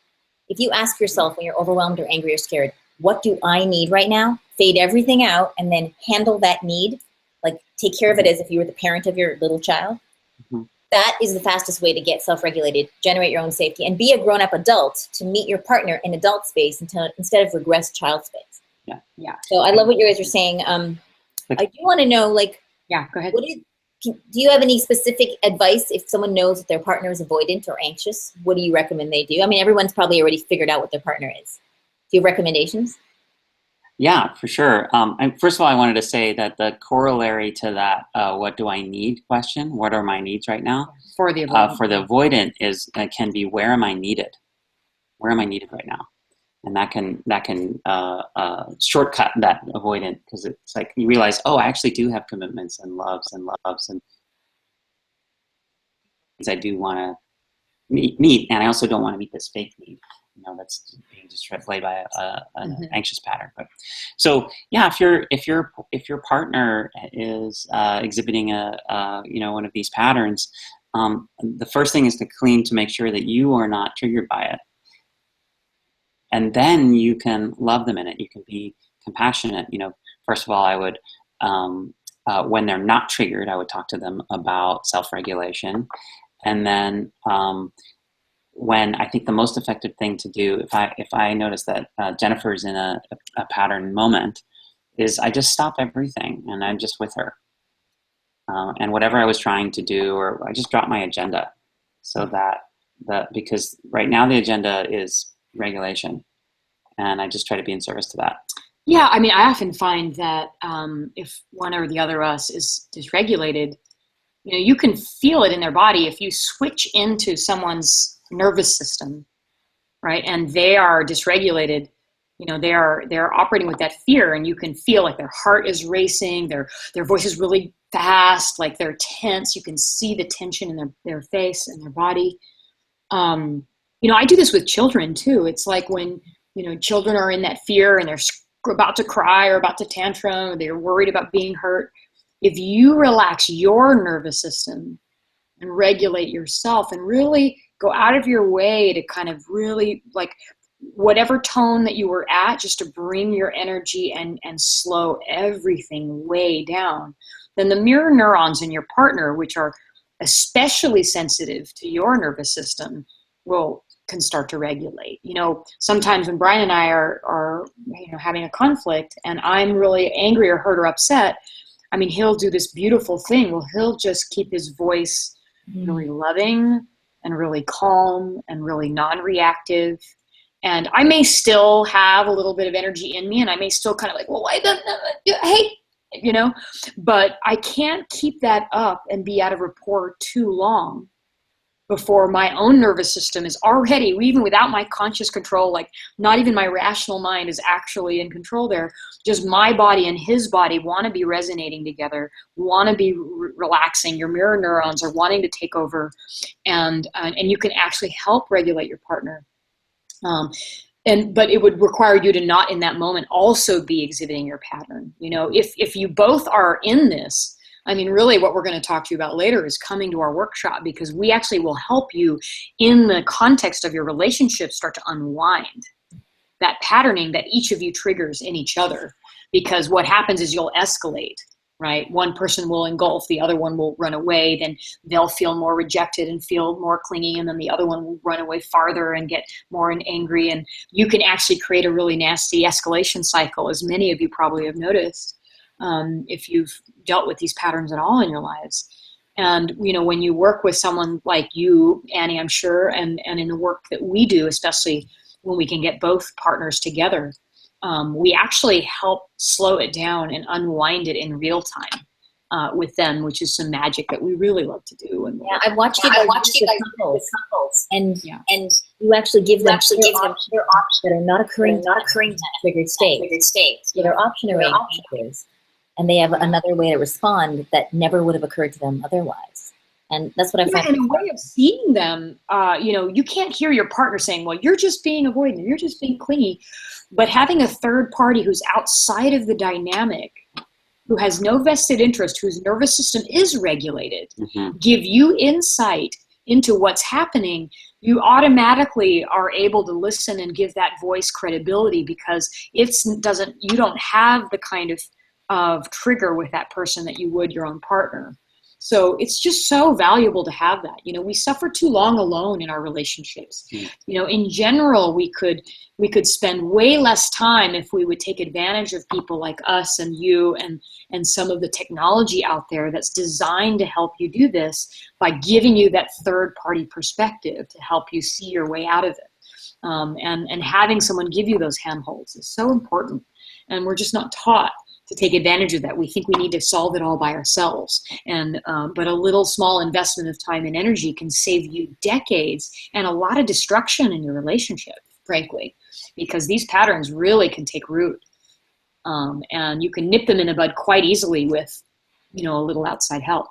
if you ask yourself when you're overwhelmed or angry or scared, what do I need right now? Fade everything out and then handle that need. Like take care of it as if you were the parent of your little child. Mhm. That is the fastest way to get self-regulated, generate your own safety, and be a grown-up adult to meet your partner in adult space instead of regressed child space. Yeah. Yeah. So I love what you guys are saying. I do want to know, like, Yeah, go ahead. do you have any specific advice if someone knows that their partner is avoidant or anxious? What do you recommend they do? I mean, everyone's probably already figured out what their partner is. Do you have recommendations? Yeah, for sure. And first of all, I wanted to say that the corollary to that, what do I need question, what are my needs right now? For the avoidant. For the avoidant is can be, where am I needed? Where am I needed right now? And that can shortcut that avoidant, because it's like you realize, oh, I actually do have commitments and loves and I do want to meet, and I also don't want to meet this fake need, that's being displayed by an anxious pattern. But so yeah, if your partner is exhibiting one of these patterns, the first thing is to make sure that you are not triggered by it, and then you can love them in it. You can be compassionate. First of all, I would when they're not triggered, I would talk to them about self-regulation. And then when I think the most effective thing to do, if I notice that Jennifer's in a pattern moment, is I just stop everything and I'm just with her. And whatever I was trying to do, or I just drop my agenda, so because right now the agenda is regulation, and I just try to be in service to that. Yeah, I mean, I often find that if one or the other of us is dysregulated, you can feel it in their body if you switch into someone's nervous system, right? And they are dysregulated. They're operating with that fear, and you can feel like their heart is racing, their voice is really fast, like they're tense. You can see the tension in their face and their body. I do this with children too. It's like when children are in that fear and they're about to cry or about to tantrum, or they're worried about being hurt. If you relax your nervous system and regulate yourself and really go out of your way to kind of really, like, whatever tone that you were at, just to bring your energy and slow everything way down, then the mirror neurons in your partner, which are especially sensitive to your nervous system, can start to regulate. Sometimes when Bryan and I are having a conflict and I'm really angry or hurt or upset, I mean, he'll do this beautiful thing. Well, he'll just keep his voice really loving and really calm and really non-reactive. And I may still have a little bit of energy in me, and I may still kind of like, well, hey, but I can't keep that up and be out of rapport too long before my own nervous system is already, even without my conscious control, like not even my rational mind is actually in control there. Just my body and his body want to be resonating together, want to be relaxing. Your mirror neurons are wanting to take over, and you can actually help regulate your partner. But it would require you to not in that moment also be exhibiting your pattern. If you both are in this, I mean, really what we're going to talk to you about later is coming to our workshop, because we actually will help you in the context of your relationship start to unwind that patterning that each of you triggers in each other. Because what happens is you'll escalate, right? One person will engulf, the other one will run away, then they'll feel more rejected and feel more clingy, and then the other one will run away farther and get more angry. And you can actually create a really nasty escalation cycle, as many of you probably have noticed. If you've dealt with these patterns at all in your lives. And, when you work with someone like you, Annie, I'm sure, and in the work that we do, especially when we can get both partners together, we actually help slow it down and unwind it in real time with them, which is some magic that we really love to do. And I've watched you guys with couples, and you actually give them options that are not occurring triggered states. So they're optionary options. And they have another way to respond that never would have occurred to them otherwise. And that's what I find. And a way of seeing them, you can't hear your partner saying, well, you're just being avoidant, you're just being clingy. But having a third party who's outside of the dynamic, who has no vested interest, whose nervous system is regulated, give you insight into what's happening, you automatically are able to listen and give that voice credibility, because you don't have the kind of trigger with that person that you would your own partner. So it's just so valuable to have that. We suffer too long alone in our relationships. In general, we could spend way less time if we would take advantage of people like us and you and some of the technology out there that's designed to help you do this by giving you that third party perspective to help you see your way out of it. And having someone give you those handholds is so important. And we're just not taught to take advantage of that. We think we need to solve it all by ourselves. But a little small investment of time and energy can save you decades and a lot of destruction in your relationship, frankly, because these patterns really can take root. And you can nip them in the bud quite easily with, a little outside help.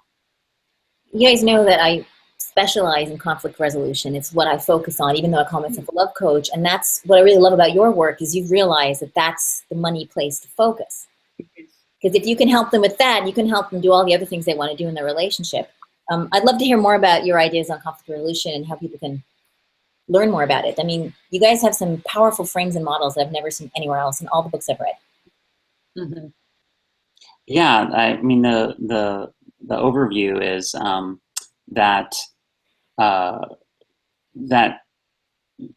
You guys know that I specialize in conflict resolution. It's what I focus on, even though I call myself a love coach. And that's what I really love about your work, is you've realized that that's the money place to focus. Because if you can help them with that, you can help them do all the other things they want to do in their relationship. I'd love to hear more about your ideas on conflict resolution and how people can learn more about it. I mean, you guys have some powerful frames and models that I've never seen anywhere else in all the books I've read. Mm-hmm. Yeah, I mean, the overview is that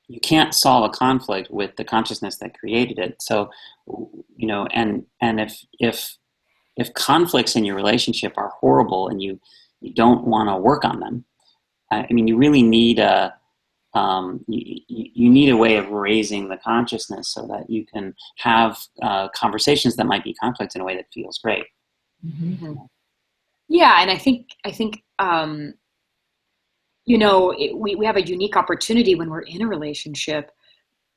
you can't solve a conflict with the consciousness that created it. So, and if conflicts in your relationship are horrible and you don't want to work on them, I mean, you really need you need a way of raising the consciousness so that you can have conversations that might be conflict in a way that feels great. Mm-hmm. Yeah, and I think we have a unique opportunity when we're in a relationship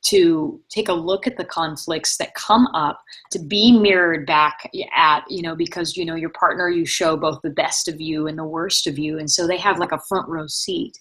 to take a look at the conflicts that come up, to be mirrored back at, because, your partner, you show both the best of you and the worst of you. And so they have like a front row seat.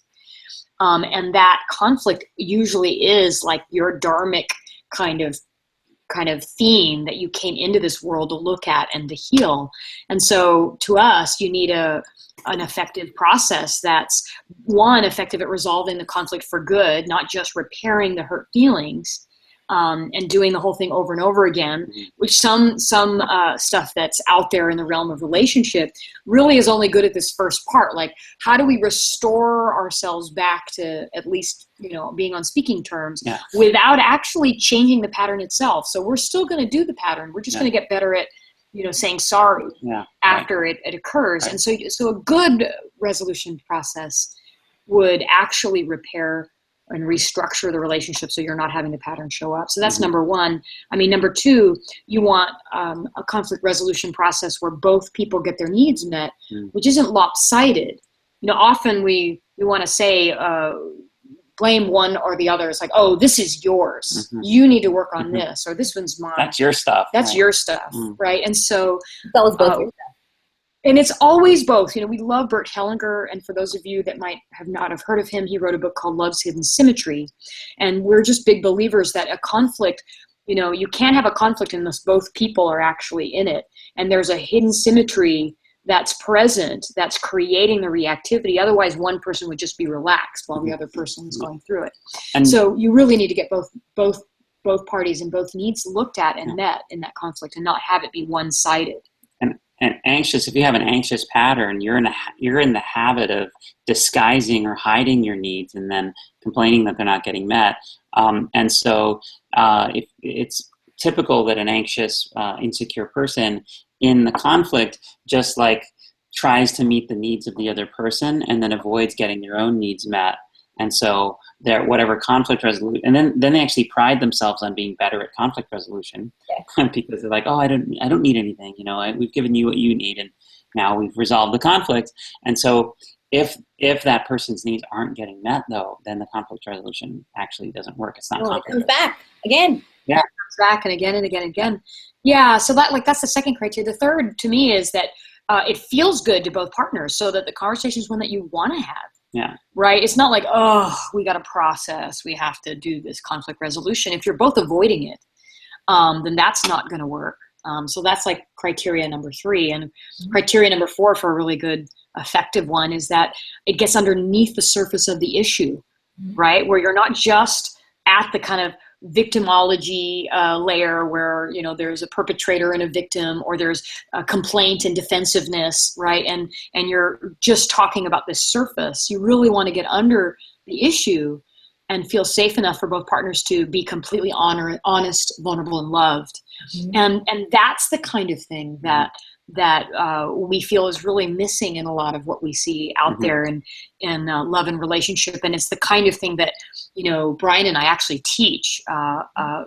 And that conflict usually is like your dharmic kind of theme that you came into this world to look at and to heal. And so to us, you need an effective process that's, one, effective at resolving the conflict for good, not just repairing the hurt feelings, and doing the whole thing over and over again, which some stuff that's out there in the realm of relationship really is only good at this first part. Like, how do we restore ourselves back to at least, being on speaking terms without actually changing the pattern itself? So we're still going to do the pattern. We're just going to get better at, saying sorry after it occurs. Right. And so a good resolution process would actually repair and restructure the relationship so you're not having the pattern show up. So that's number one. I mean, number two, you want a conflict resolution process where both people get their needs met, which isn't lopsided. Often we want to say, blame one or the other. It's like, oh, this is yours. You need to work on this, or this one's mine. That's your stuff. That's your stuff, right? And so that was both your stuff. And it's always both. We love Bert Hellinger, and for those of you that might not have heard of him, he wrote a book called Love's Hidden Symmetry. And we're just big believers that a conflict, you can't have a conflict unless both people are actually in it. And there's a hidden symmetry that's present, that's creating the reactivity. Otherwise, one person would just be relaxed while the other person is going through it. And so you really need to get both parties and both needs looked at and met in that conflict, and not have it be one-sided. And anxious, if you have an anxious pattern, you're in the habit of disguising or hiding your needs and then complaining that they're not getting met. And so if it's typical that an anxious, insecure person in the conflict just like tries to meet the needs of the other person and then avoids getting their own needs met. And so whatever conflict resolution, and then they actually pride themselves on being better at conflict resolution because they're like, oh, I don't need anything. We've given you what you need, and now we've resolved the conflict. And so if that person's needs aren't getting met, though, then the conflict resolution actually doesn't work. It's not. It comes back again. Yeah, it comes back and again and again and again. Yeah. So that's the second criteria. The third, to me, is that it feels good to both partners, so that the conversation is one that you want to have. Yeah. Right. It's not like, oh, we got to process. We have to do this conflict resolution. If you're both avoiding it, then that's not going to work. So that's like criteria number 3. And criteria number 4 for a really good, effective one is that it gets underneath the surface of the issue, right? Where you're not just at the kind of victimology layer where, you know, there's a perpetrator and a victim, or there's a complaint and defensiveness, right? And you're just talking about this surface. You really want to get under the issue and feel safe enough for both partners to be completely honest, vulnerable, and loved. And that's the kind of thing that we feel is really missing in a lot of what we see out there in love and relationship. And it's the kind of thing that, you know, Bryan and I actually teach,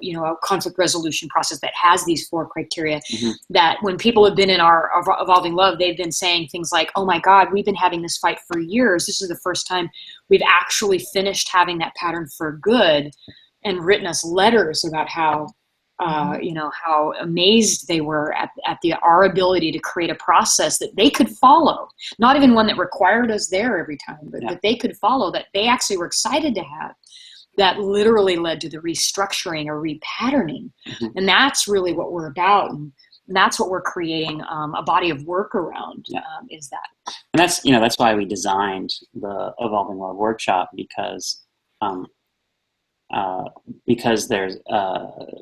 you know, a conflict resolution process that has these 4 criteria that when people have been in our Evolving Love, they've been saying things like, oh my God, we've been having this fight for years. This is the first time we've actually finished having that pattern for good, and written us letters about how, you know, how amazed they were at our ability to create a process that they could follow, not even one that required us there every time, but that they could follow, that they actually were excited to have, that literally led to the restructuring or repatterning. And that's really what we're about. And that's what we're creating a body of work around, is that. And that's, you know, that's why we designed the Evolving Love workshop, because there's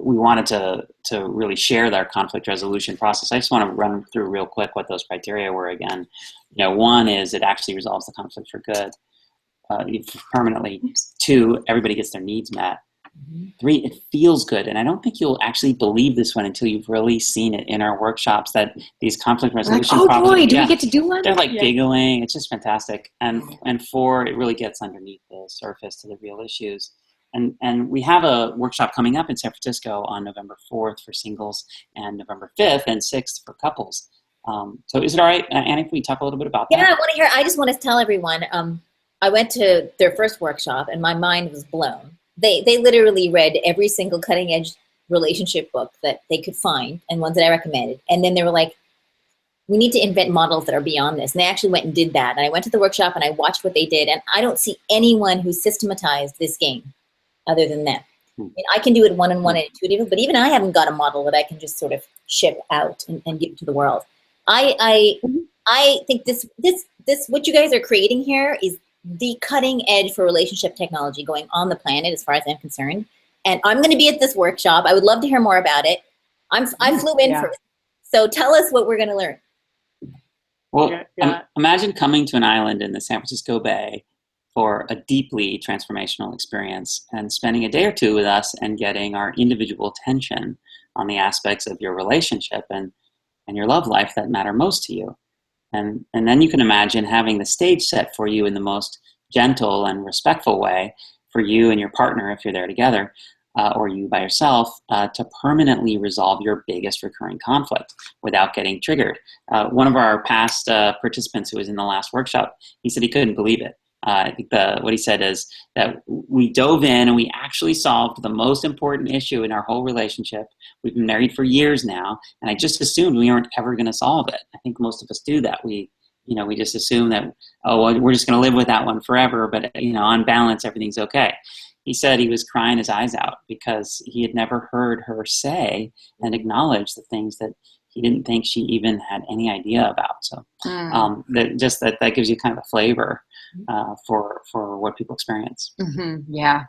we wanted to really share their conflict resolution process. I just want to run through real quick what those criteria were again. You know, 1 is it actually resolves the conflict for good, permanently. 2, everybody gets their needs met. 3, it feels good. And I don't think you'll actually believe this one until you've really seen it in our workshops, that these conflict resolution like, oh boy, do we get to do one? They're like giggling. It's just fantastic. And 4, it really gets underneath the surface to the real issues. And we have a workshop coming up in San Francisco on November 4th for singles, and November 5th and 6th for couples. So is it all right, Annie, if we talk a little bit about that? Yeah, I just want to tell everyone, I went to their first workshop and my mind was blown. They literally read every single cutting edge relationship book that they could find, and ones that I recommended. And then they were like, we need to invent models that are beyond this. And they actually went and did that. And I went to the workshop and I watched what they did. And I don't see anyone who systematized this game other than them. I mean, I can do it one-on-one and intuitive, but even I haven't got a model that I can just sort of ship out and give to the world. I think this what you guys are creating here is the cutting edge for relationship technology going on the planet, as far as I'm concerned. And I'm going to be at this workshop. I would love to hear more about it. I flew in for it. So tell us what we're going to learn. Well, imagine coming to an island in the San Francisco Bay for a deeply transformational experience and spending a day or 2 with us and getting our individual attention on the aspects of your relationship and your love life that matter most to you. And then you can imagine having the stage set for you in the most gentle and respectful way for you and your partner, if you're there together, or you by yourself, to permanently resolve your biggest recurring conflict without getting triggered. One of our past participants who was in the last workshop, he said he couldn't believe it. I think what he said is that we dove in and we actually solved the most important issue in our whole relationship. We've been married for years now, and I just assumed we weren't ever going to solve it. I think most of us do that. We just assume that, oh, well, we're just going to live with that one forever, but, on balance, everything's okay. He said he was crying his eyes out because he had never heard her say and acknowledge the things that he didn't think she even had any idea about. So that gives you kind of a flavor for what people experience. Mm-hmm. Yeah,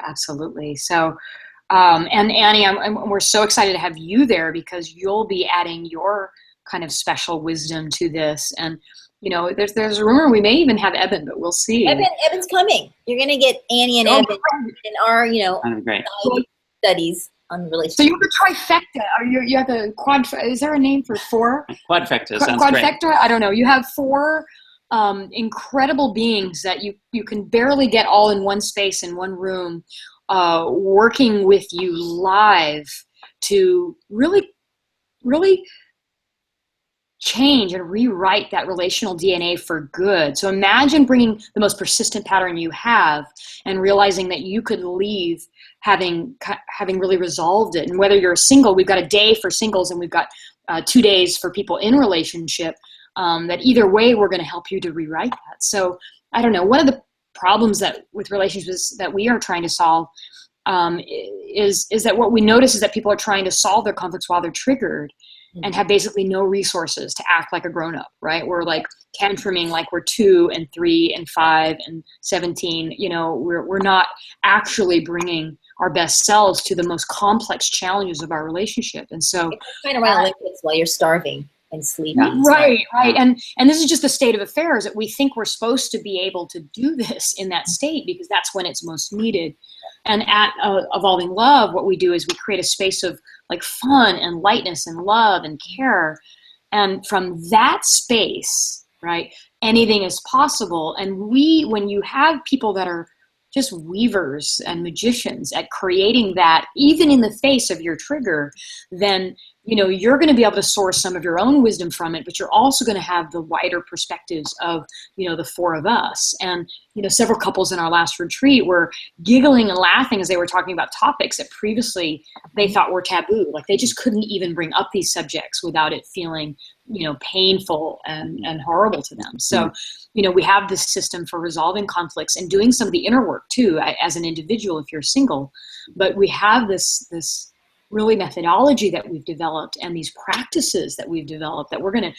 absolutely. So, and Annie, we're so excited to have you there because you'll be adding your kind of special wisdom to this. And, there's a rumor we may even have Eben, but we'll see. Eben's coming. You're going to get Annie and Eben in our, great studies on relationships. So you have a trifecta. Or you have a quad. Is there a name for 4? Quadfecta sounds Quadfecta? great. I don't know. You have 4 incredible beings that you can barely get all in one space in one room, working with you live to really, really change and rewrite that relational DNA for good. So imagine bringing the most persistent pattern you have and realizing that you could leave having really resolved it. And whether you're single, we've got a day for singles and we've got 2 days for people in relationship. That either way, we're going to help you to rewrite that. So I don't know. One of the problems with relationships that we are trying to solve is that what we notice is that people are trying to solve their conflicts while they're triggered. and have basically no resources to act like a grown-up, right? We're like tantruming like we're 2 and 3 and 5 and 17. You know, we're not actually bringing our best selves to the most complex challenges of our relationship. And so it's kind of around Olympics while you're starving and sleeping. Right. And this is just the state of affairs, that we think we're supposed to be able to do this in that state because that's when it's most needed. And at Evolving Love, what we do is we create a space of like fun and lightness and love and care. And from that space, right, anything is possible. And when you have people that are just weavers and magicians at creating that, even in the face of your trigger, then, you know, you're going to be able to source some of your own wisdom from it, but you're also going to have the wider perspectives of, you know, the 4 of us. And, you know, several couples in our last retreat were giggling and laughing as they were talking about topics that previously they thought were taboo. Like they just couldn't even bring up these subjects without it feeling, you know, painful and horrible to them. So, you know, we have this system for resolving conflicts and doing some of the inner work too, as an individual if you're single. But we have this really methodology that we've developed and these practices that we've developed that we're going to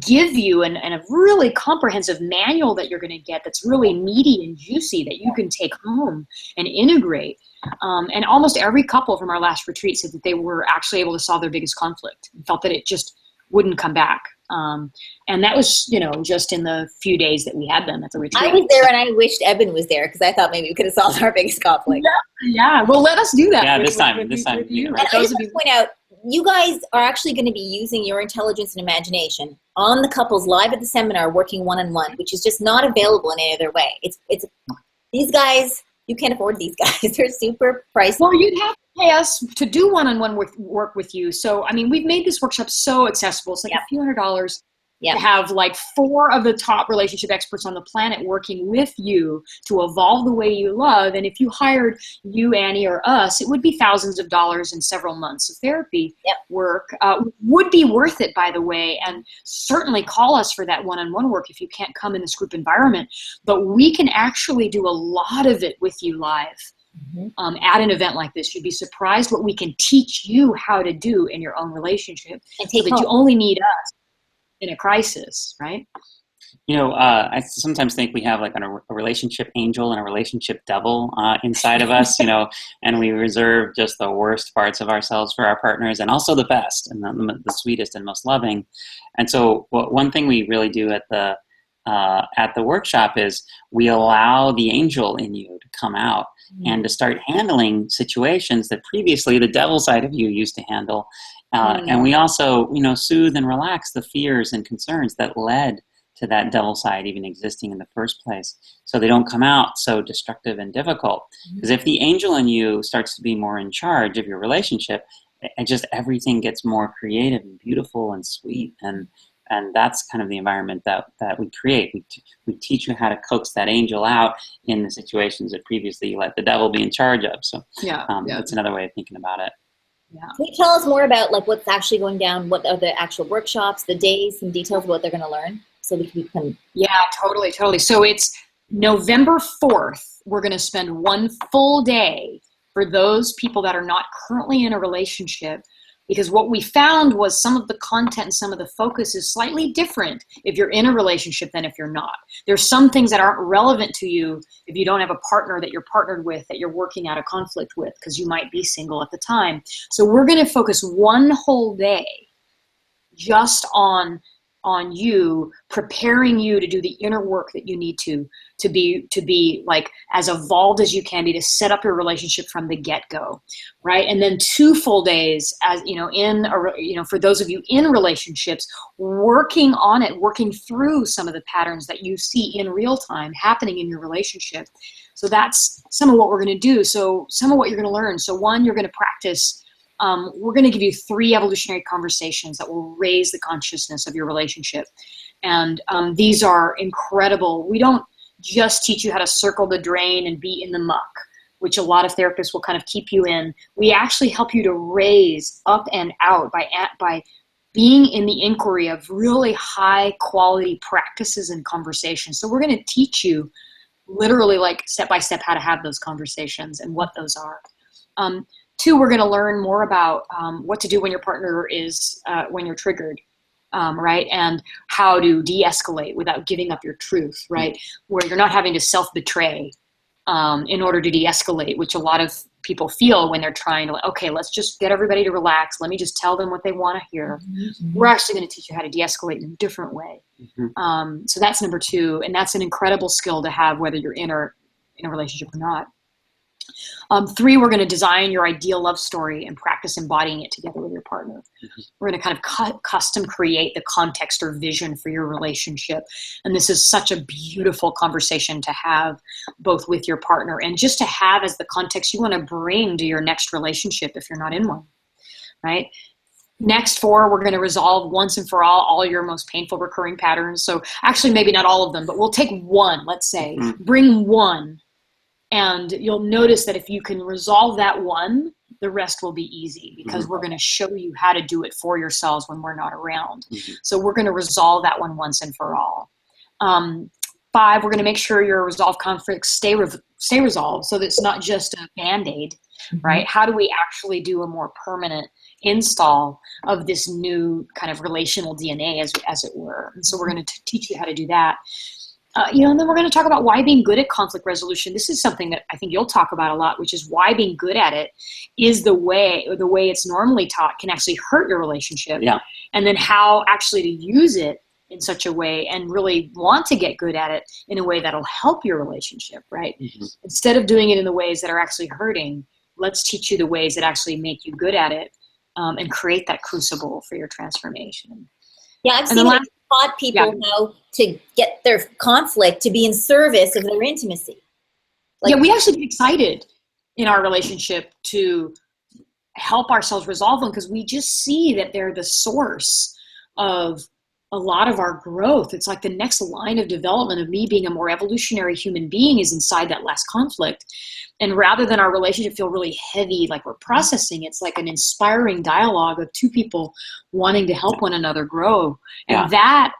give you, and a really comprehensive manual that you're going to get that's really meaty and juicy that you can take home and integrate. And almost every couple from our last retreat said that they were actually able to solve their biggest conflict and felt that it just wouldn't come back. And that was, you know, just in the few days that we had them at the retreat. I was there and I wished Eben was there because I thought maybe we could have solved our biggest conflict. Yeah. Well, let us do that. Yeah, this time. You. And I just want to point out, you guys are actually going to be using your intelligence and imagination on the couples live at the seminar, working one-on-one, which is just not available in any other way. It's these guys, you can't afford these guys. They're super pricey. Well, you'd have to pay us to do one-on-one work with you. So, I mean, we've made this workshop so accessible. It's like a few $100s to have like 4 of the top relationship experts on the planet working with you to evolve the way you love. And if you hired you, Annie, or us, it would be thousands of dollars and several months of therapy work. Would be worth it, by the way. And certainly call us for that one-on-one work if you can't come in this group environment. But we can actually do a lot of it with you live. At an event like this. You'd be surprised what we can teach you how to do in your own relationship, and so that you only need us in a crisis, right? You know, I sometimes think we have like a relationship angel and a relationship devil inside of us, you know, and we reserve just the worst parts of ourselves for our partners, and also the best and the sweetest and most loving. And so one thing we really do at the workshop is we allow the angel in you to come out and to start handling situations that previously the devil side of you used to handle. And we also, you know, soothe and relax the fears and concerns that led to that devil side even existing in the first place, so they don't come out so destructive and difficult. Because if the angel in you starts to be more in charge of your relationship, and just everything gets more creative and beautiful and sweet, and that's kind of the environment that we create. We teach you how to coax that angel out in the situations that previously you let the devil be in charge of. So that's another way of thinking about it. Yeah. Can you tell us more about like what's actually going down? What are the actual workshops, the days, some details of what they're going to learn, so we can. Yeah, totally. So it's November 4th. We're going to spend 1 full day for those people that are not currently in a relationship. Because what we found was some of the content and some of the focus is slightly different if you're in a relationship than if you're not. There's some things that aren't relevant to you if you don't have a partner that you're partnered with, that you're working out a conflict with, because you might be single at the time. So we're going to focus 1 whole day just on you, preparing you to do the inner work that you need to be like as evolved as you can be, to set up your relationship from the get-go, right? And then 2 full days, as you know, for those of you in relationships, working on it, working through some of the patterns that you see in real time happening in your relationship. So that's some of what we're going to do. So some of what you're going to learn. So 1, you're going to practice. We're going to give you 3 evolutionary conversations that will raise the consciousness of your relationship. And these are incredible. We don't just teach you how to circle the drain and be in the muck, which a lot of therapists will kind of keep you in. We actually help you to raise up and out by being in the inquiry of really high quality practices and conversations. So we're going to teach you literally like step by step how to have those conversations and what those are. 2, we're going to learn more about what to do when your partner is, when you're triggered, right? And how to de-escalate without giving up your truth, right? Where you're not having to self-betray in order to de-escalate, which a lot of people feel when they're trying to, okay, let's just get everybody to relax. Let me just tell them what they want to hear. We're actually going to teach you how to de-escalate in a different way. So that's number 2. And that's an incredible skill to have, whether you're in a relationship or not. 3, we're going to design your ideal love story and practice embodying it together with your partner. We're going to kind of custom create the context or vision for your relationship. And this is such a beautiful conversation to have both with your partner and just to have as the context you want to bring to your next relationship if you're not in one, right? Next 4, we're going to resolve once and for all your most painful recurring patterns. So actually maybe not all of them, but we'll take one, let's say, bring one. And you'll notice that if you can resolve that one, the rest will be easy because we're going to show you how to do it for yourselves when we're not around. So we're going to resolve that one once and for all. 5, we're going to make sure your resolved conflicts stay resolved so that it's not just a Band-Aid, right? How do we actually do a more permanent install of this new kind of relational DNA, as it were? And so we're going to teach you how to do that. And then we're going to talk about why being good at conflict resolution. This is something that I think you'll talk about a lot, which is why being good at it is the way it's normally taught can actually hurt your relationship. Yeah. And then how actually to use it in such a way and really want to get good at it in a way that'll help your relationship, right? Instead of doing it in the ways that are actually hurting, let's teach you the ways that actually make you good at it and create that crucible for your transformation. Yeah, I've seen taught people how to get their conflict to be in service of their intimacy. We actually get excited in our relationship to help ourselves resolve them because we just see that they're the source of a lot of our growth. It's like the next line of development of me being a more evolutionary human being is inside that last conflict. And rather than our relationship feel really heavy, like we're processing, it's like an inspiring dialogue of 2 people wanting to help one another grow. And that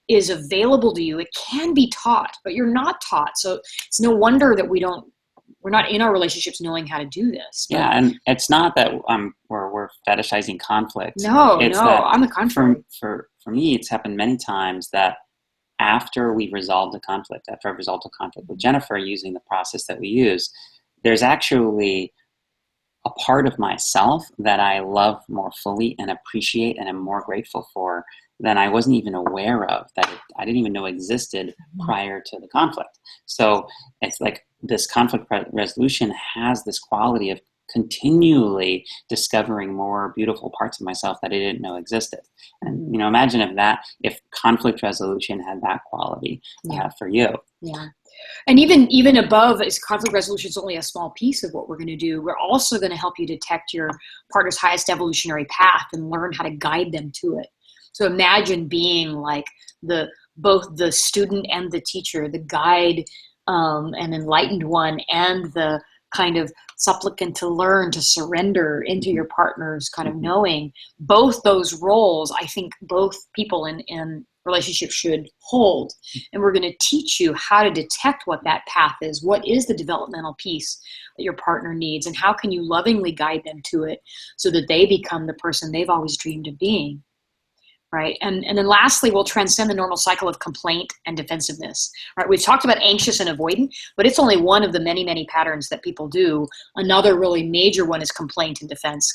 is available to you. It can be taught, but you're not taught. So it's no wonder that we're not in our relationships knowing how to do this. But and it's not that we're fetishizing conflict. No, on the contrary. For me, it's happened many times that after we resolved a conflict, after I've resolved a conflict with Jennifer using the process that we use, there's actually a part of myself that I love more fully and appreciate and am more grateful for than I wasn't even aware of, I didn't even know existed prior to the conflict. So it's like this conflict resolution has this quality of continually discovering more beautiful parts of myself that I didn't know existed. And, imagine if conflict resolution had that quality for you. Yeah. And even above, is conflict resolution is only a small piece of what we're going to do. We're also going to help you detect your partner's highest evolutionary path and learn how to guide them to it. So imagine being like both the student and the teacher, the guide and enlightened one, and the kind of supplicant to learn to surrender into your partner's kind of knowing. Both those roles, I think both people in relationships should hold. And we're going to teach you how to detect what that path is. What is the developmental piece that your partner needs? And how can you lovingly guide them to it so that they become the person they've always dreamed of being? Right. And then lastly, we'll transcend the normal cycle of complaint and defensiveness. Right. We've talked about anxious and avoidant, but it's only one of the many, many patterns that people do. Another really major one is complaint and defense,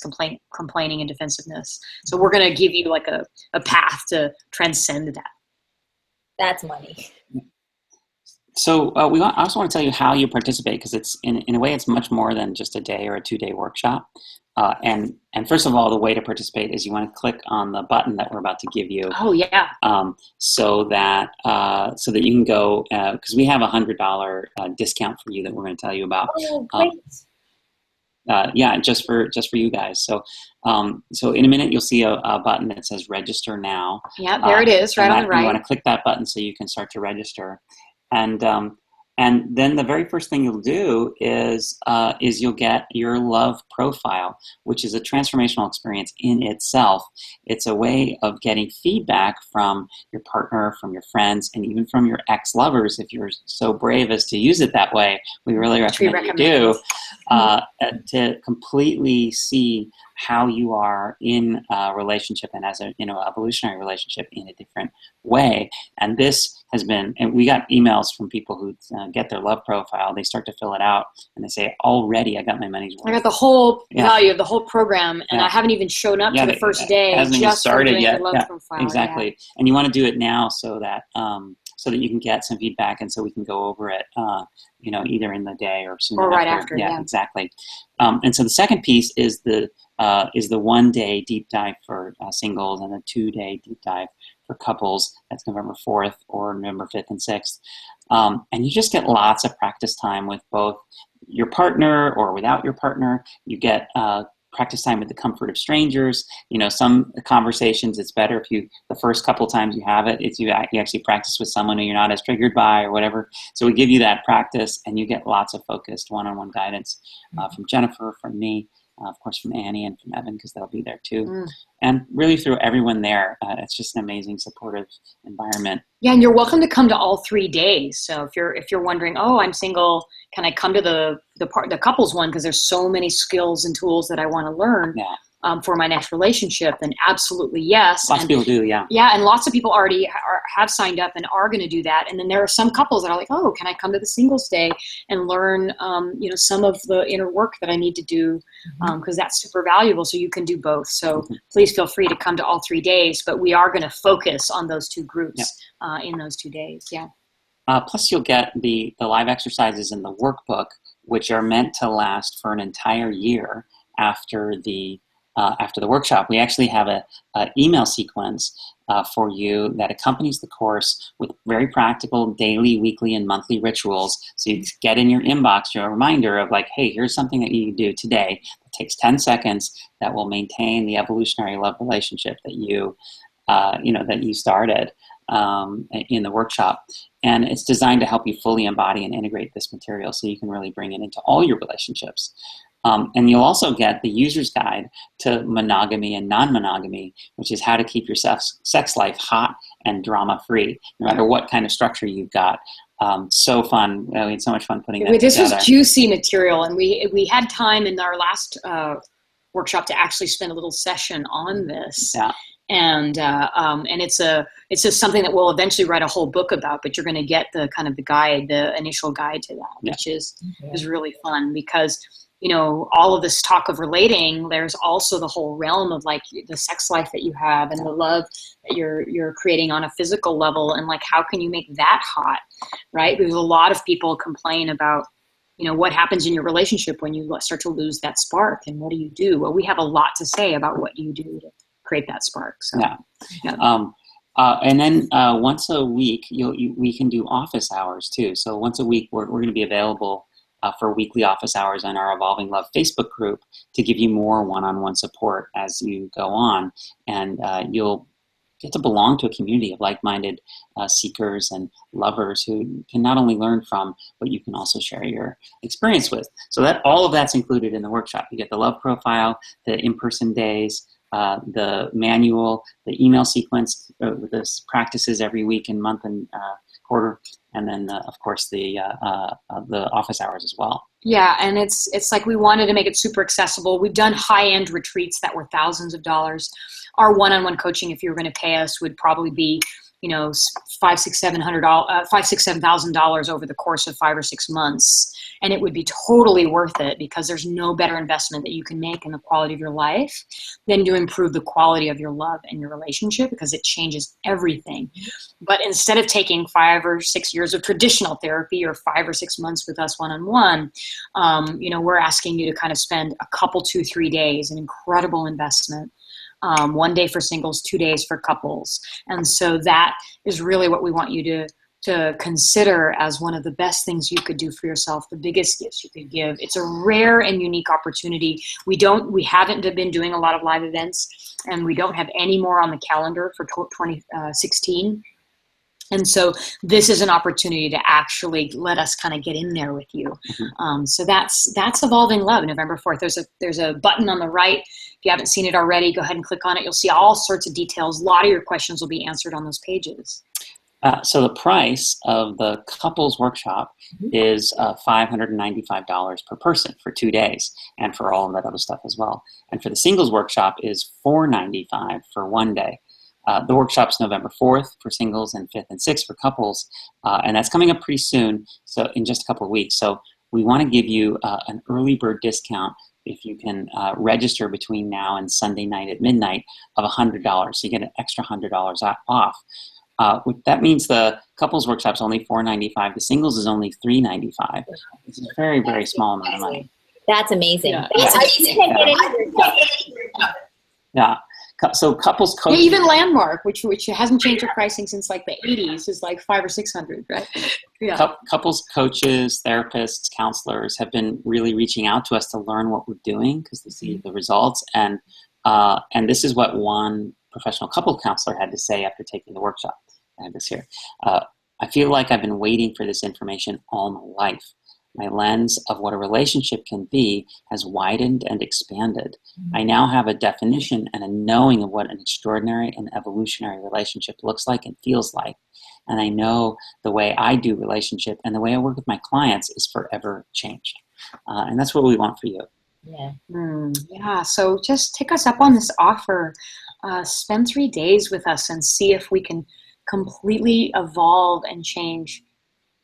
complaining and defensiveness. So we're going to give you like a path to transcend that. That's money. So I also want to tell you how you participate, because it's in a way it's much more than just a day or a 2-day workshop. And first of all, the way to participate is you want to click on the button that we're about to give you. Oh yeah. So that you can go, because we have $100 discount for you that we're going to tell you about. Oh, great. Just for you guys. So in a minute you'll see a button that says register now. Yeah, there it is, right on the right. You want to click that button so you can start to register. And And then the very first thing you'll do is you'll get your love profile, which is a transformational experience in itself. It's a way of getting feedback from your partner, from your friends, and even from your ex-lovers, if you're so brave as to use it that way. We really recommend you do, to completely see how you are in a relationship and as a evolutionary relationship in a different way. And this has been, and we got emails from people who get their love profile. They start to fill it out and they say, already I got my money's worth. I got the whole value of the whole program, and I haven't even shown up to the first day. It hasn't even started yet. Love profile. Exactly. And you want to do it now so that you can get some feedback, and so we can go over it, either in the day or soon or right after. Yeah, exactly. And so the second piece is the 1 day deep dive for singles and a 2 day deep dive for couples. That's November 4th or November 5th and 6th. And you just get lots of practice time with both your partner or without your partner. You get practice time with the comfort of strangers. Some conversations, it's better if the first couple times you have it, you actually practice with someone who you're not as triggered by or whatever. So we give you that practice, and you get lots of focused one-on-one guidance from Jennifer, from me, of course from Annie, and from Evan, because they'll be there too. And really through everyone there, it's just an amazing supportive environment. Yeah, and you're welcome to come to all 3 days. So if you're wondering, oh, I'm single, can I come to the couples one, because there's so many skills and tools that I want to learn for my next relationship, then absolutely yes. Lots of people do, yeah. Yeah, and lots of people already have signed up and are going to do that. And then there are some couples that are like, oh, can I come to the singles day and learn, some of the inner work that I need to do, because that's super valuable. So you can do both. So please feel free to come to all 3 days, but we are going to focus on those 2 groups in those 2 days. Yeah. Plus, you'll get the live exercises in the workbook, which are meant to last for an entire year after the workshop. We actually have a email sequence for you that accompanies the course with very practical daily, weekly, and monthly rituals. So you get in your inbox a reminder of like, hey, here's something that you can do today. It takes 10 seconds that will maintain the evolutionary love relationship that you started in the workshop. And it's designed to help you fully embody and integrate this material so you can really bring it into all your relationships. And you'll also get the user's guide to monogamy and non-monogamy, which is how to keep your sex life hot and drama-free, no matter what kind of structure you've got. So fun. We had so much fun putting that together. This was juicy material, and we had time in our last workshop to actually spend a little session on this. Yeah. And it's just something that we'll eventually write a whole book about, but you're going to get the kind of the initial guide to that, which is really fun, because all of this talk of relating, there's also the whole realm of like the sex life that you have and the love that you're creating on a physical level, and like how can you make that hot, right? Because a lot of people complain about what happens in your relationship when you start to lose that spark, and what do you do? Well, we have a lot to say about what you do to create that spark. So and then once a week we can do office hours too. So once a week we're going to be available for weekly office hours on our Evolving Love Facebook group to give you more one-on-one support as you go on. And you'll get to belong to a community of like-minded seekers and lovers who can not only learn from, but you can also share your experience with. So that all of that's included in the workshop. You get the love profile, the in-person days, the manual, the email sequence with this practices every week and month and quarter, and then of course the office hours as well. Yeah, and it's like we wanted to make it super accessible. We've done high-end retreats that were thousands of dollars. Our one-on-one coaching, if you were going to pay us, would probably be $7,000 over the course of 5 or 6 months. And it would be totally worth it, because there's no better investment that you can make in the quality of your life than to improve the quality of your love and your relationship, because it changes everything. But instead of taking 5 or 6 years of traditional therapy or 5 or 6 months with us one-on-one, we're asking you to kind of spend a couple, 2-3 days, an incredible investment. 1 day for singles, 2 days for couples. And so that is really what we want you to consider as one of the best things you could do for yourself, the biggest gifts you could give. It's a rare and unique opportunity. We haven't been doing a lot of live events, and we don't have any more on the calendar for 2016. And so this is an opportunity to actually let us kind of get in there with you. So that's Evolving Love, November 4th. There's a button on the right. If you haven't seen it already, go ahead and click on it. You'll see all sorts of details. A lot of your questions will be answered on those pages. So the price of the couples workshop is $595 per person for 2 days, and for all of that other stuff as well. And for the singles workshop is $495 for 1 day. The workshop's November 4th for singles and 5th and 6th for couples, and that's coming up pretty soon, so in just a couple of weeks. So we want to give you an early bird discount if you can register between now and Sunday night at midnight of $100. So you get an extra $100 off. That means the couples workshop's only $495. The singles is only $395. It's a very, very small amount of money. That's amazing. Yeah. That's amazing. Yeah. So couples coaching. Yeah, even Landmark, which hasn't changed their pricing since like the 80s, is like $500 or $600, right? Yeah. Couples coaches, therapists, counselors have been really reaching out to us to learn what we're doing because they see the results. And this is what one professional couple counselor had to say after taking the workshop. I have this here. I feel like I've been waiting for this information all my life. My lens of what a relationship can be has widened and expanded. I now have a definition and a knowing of what an extraordinary and evolutionary relationship looks like and feels like. And I know the way I do relationship and the way I work with my clients is forever changed. And that's what we want for you. Yeah. Yeah. So just take us up on this offer. Spend 3 days with us and see if we can completely evolve and change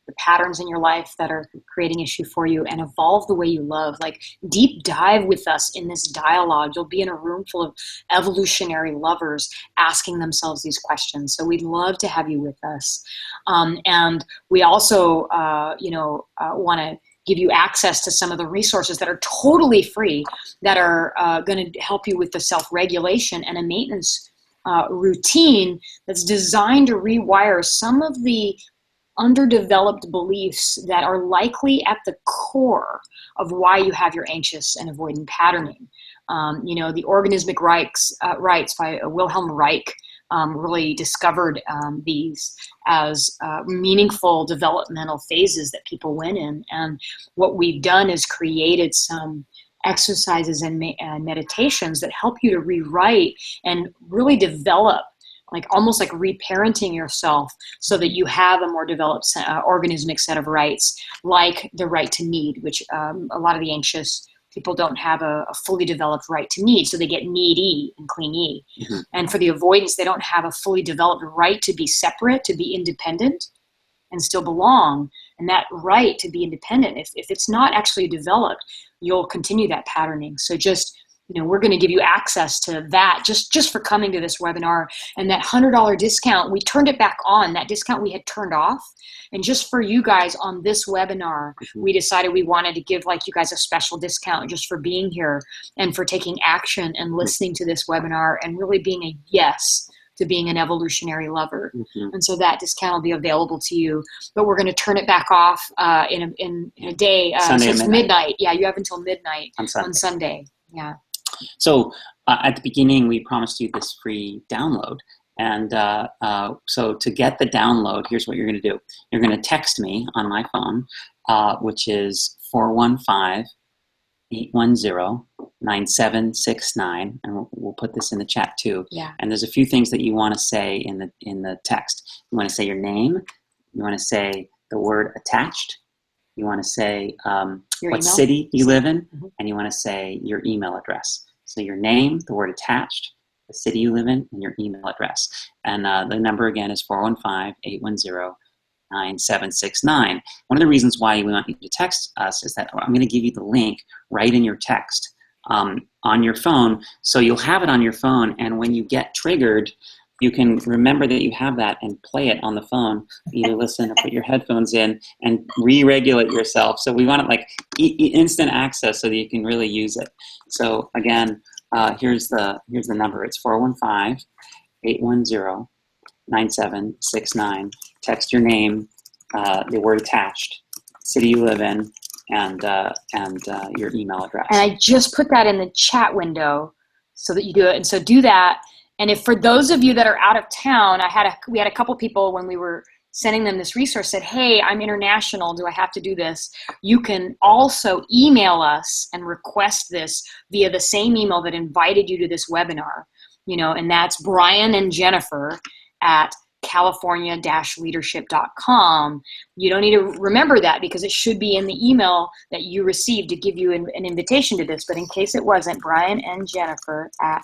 the patterns in your life that are creating issue for you and evolve the way you love. Like deep dive with us in this dialogue. You'll be in a room full of evolutionary lovers asking themselves these questions. So we'd love to have you with us. And we also, want to give you access to some of the resources that are totally free that are going to help you with the self-regulation and a maintenance routine that's designed to rewire some of the underdeveloped beliefs that are likely at the core of why you have your anxious and avoidant patterning. The organismic rights by Wilhelm Reich really discovered these as meaningful developmental phases that people went in. And what we've done is created some exercises and meditations that help you to rewrite and really develop, like almost like reparenting yourself so that you have a more developed organismic set of rights, like the right to need, which a lot of the anxious people don't have a fully developed right to need, so they get needy and clingy. Mm-hmm. And for the avoidance, they don't have a fully developed right to be separate, to be independent and still belong. And that right to be independent, if it's not actually developed, you'll continue that patterning. So just, we're going to give you access to that just for coming to this webinar. And that $100 discount, we turned it back on. That discount we had turned off. And just for you guys on this webinar, we decided we wanted to give you guys a special discount just for being here and for taking action and listening to this webinar and really being a yes to being an evolutionary lover. Mm-hmm. And so that discount will be available to you, but we're going to turn it back off in a day. Sunday so it's midnight. Yeah, you have until midnight on Sunday. Yeah. So at the beginning, we promised you this free download. And so to get the download, here's what you're going to do. You're going to text me on my phone, which is 415-810-9769. And we'll put this in the chat too. Yeah. And there's a few things that you want to say in the text. You want to say your name. You want to say the word attached. You want to say what email? City you live in, mm-hmm. and you want to say your email address. So your name, the word attached, the city you live in, and your email address. And the number again is 415-810-9769. One of the reasons why we want you to text us is that I'm going to give you the link right in your text on your phone. So you'll have it on your phone, and when you get triggered, you can remember that you have that and play it on the phone. Either listen or put your headphones in and re-regulate yourself. So we want it like instant access so that you can really use it. So again, here's the number. It's 415-810-9769. Text your name, the word attached, city you live in, and your email address. And I just put that in the chat window so that you do it. And so do that. And if for those of you that are out of town, we had a couple people when we were sending them this resource said, hey, I'm international. Do I have to do this? You can also email us and request this via the same email that invited you to this webinar, and that's Bryan and Jennifer at california-leadership.com. You don't need to remember that because it should be in the email that you received to give you an invitation to this. But in case it wasn't, Bryan and Jennifer at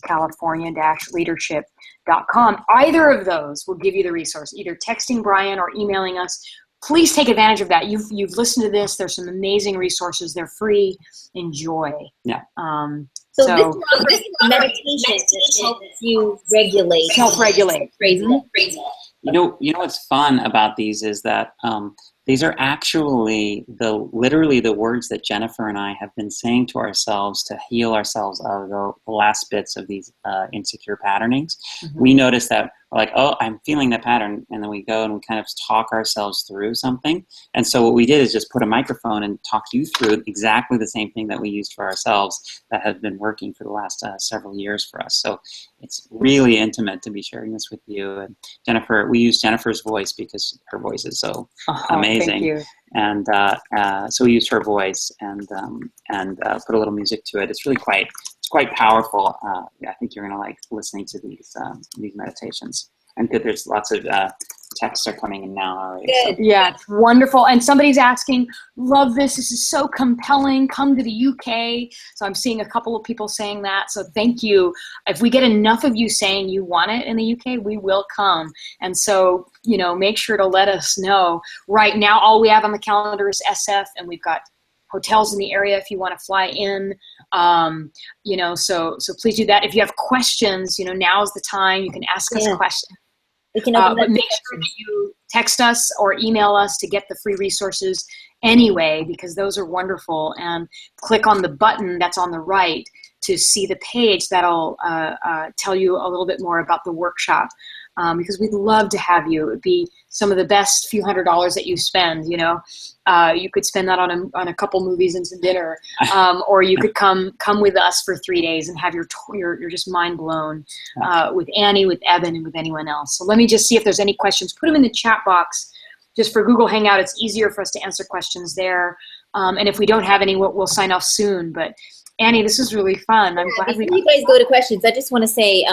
california-leadership.com. Either of those will give you the resource, either texting Bryan or emailing us. Please take advantage of that. You've listened to this. There's some amazing resources. They're free. Enjoy. Yeah. So this meditation helps you regulate. Self-regulate. Crazy. You know what's fun about these is that these are actually literally the words that Jennifer and I have been saying to ourselves to heal ourselves out of the last bits of these insecure patternings. Mm-hmm. We notice that we're like, oh, I'm feeling that pattern, and then we go and we kind of talk ourselves through something. And so what we did is just put a microphone and talked you through exactly the same thing that we used for ourselves that has been working for the last several years for us. So it's really intimate to be sharing this with you. And Jennifer, we use Jennifer's voice because her voice is so amazing. Thank you. And so we used her voice and put a little music to it. It's really quite powerful. I think you're gonna like listening to these meditations. And good, there's lots of texts are coming in now already. So. Yeah, it's wonderful. And somebody's asking, love this. This is so compelling. Come to the UK. So I'm seeing a couple of people saying that. So thank you. If we get enough of you saying you want it in the UK, we will come. And so, make sure to let us know. Right now, all we have on the calendar is SF, and we've got hotels in the area if you want to fly in. So please do that. If you have questions, now is the time. You can ask us questions. We can but make sure that you text us or email us to get the free resources anyway, because those are wonderful. And click on the button that's on the right to see the page that'll tell you a little bit more about the workshop. Because we'd love to have you. It would be some of the best few $100s that you spend. You could spend that on a couple movies and some dinner, or you could come with us for 3 days and have your just mind blown with Annie, with Evan, and with anyone else. So let me just see if there's any questions. Put them in the chat box. Just for Google Hangout, it's easier for us to answer questions there. And if we don't have any, we'll sign off soon. But Annie, this is really fun. I'm glad you guys go to questions. I just want to say.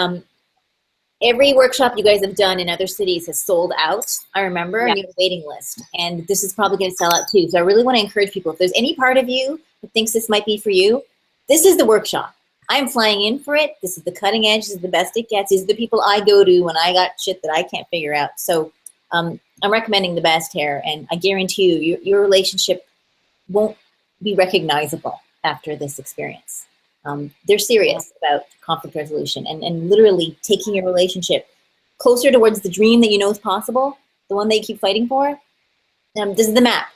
Every workshop you guys have done in other cities has sold out, I remember, and you have a waiting list. And this is probably going to sell out too. So I really want to encourage people, if there's any part of you that thinks this might be for you, this is the workshop. I'm flying in for it. This is the cutting edge. This is the best it gets. These are the people I go to when I got shit that I can't figure out. So I'm recommending the best here. And I guarantee you, your relationship won't be recognizable after this experience. They're serious about conflict resolution and literally taking your relationship closer towards the dream that you know is possible, the one that you keep fighting for. This is the map.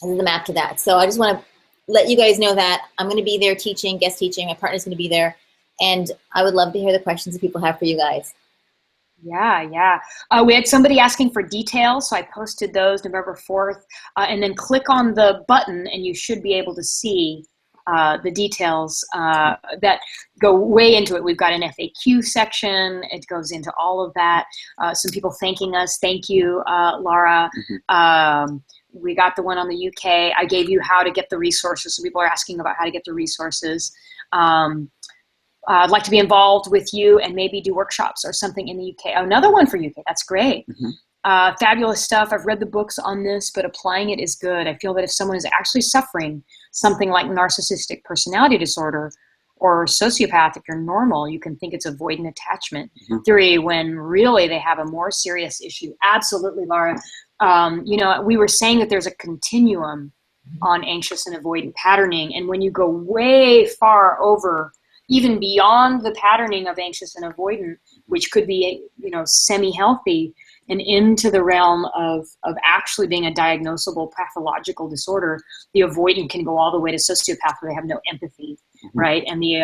This is the map to that. So I just want to let you guys know that I'm going to be there teaching, guest teaching. My partner's going to be there. And I would love to hear the questions that people have for you guys. Yeah. We had somebody asking for details, so I posted those November 4th. And then click on the button and you should be able to see the details that go way into it. We've got an FAQ section. It goes into all of that. Some people thanking us. Thank you, Laura. Mm-hmm. We got the one on the UK. I gave you how to get the resources. So people are asking about how to get the resources. I'd like to be involved with you and maybe do workshops or something in the UK. Another one for UK. That's great. Mm-hmm. Fabulous stuff. I've read the books on this, but applying it is good. I feel that if someone is actually suffering something like narcissistic personality disorder or sociopath, if you're normal, you can think it's avoidant attachment theory when really they have a more serious issue. Absolutely, Laura. We were saying that there's a continuum on anxious and avoidant patterning. And when you go way far over, even beyond the patterning of anxious and avoidant, which could be, semi-healthy, and into the realm of actually being a diagnosable pathological disorder, the avoidant can go all the way to sociopath where they have no empathy, right? And the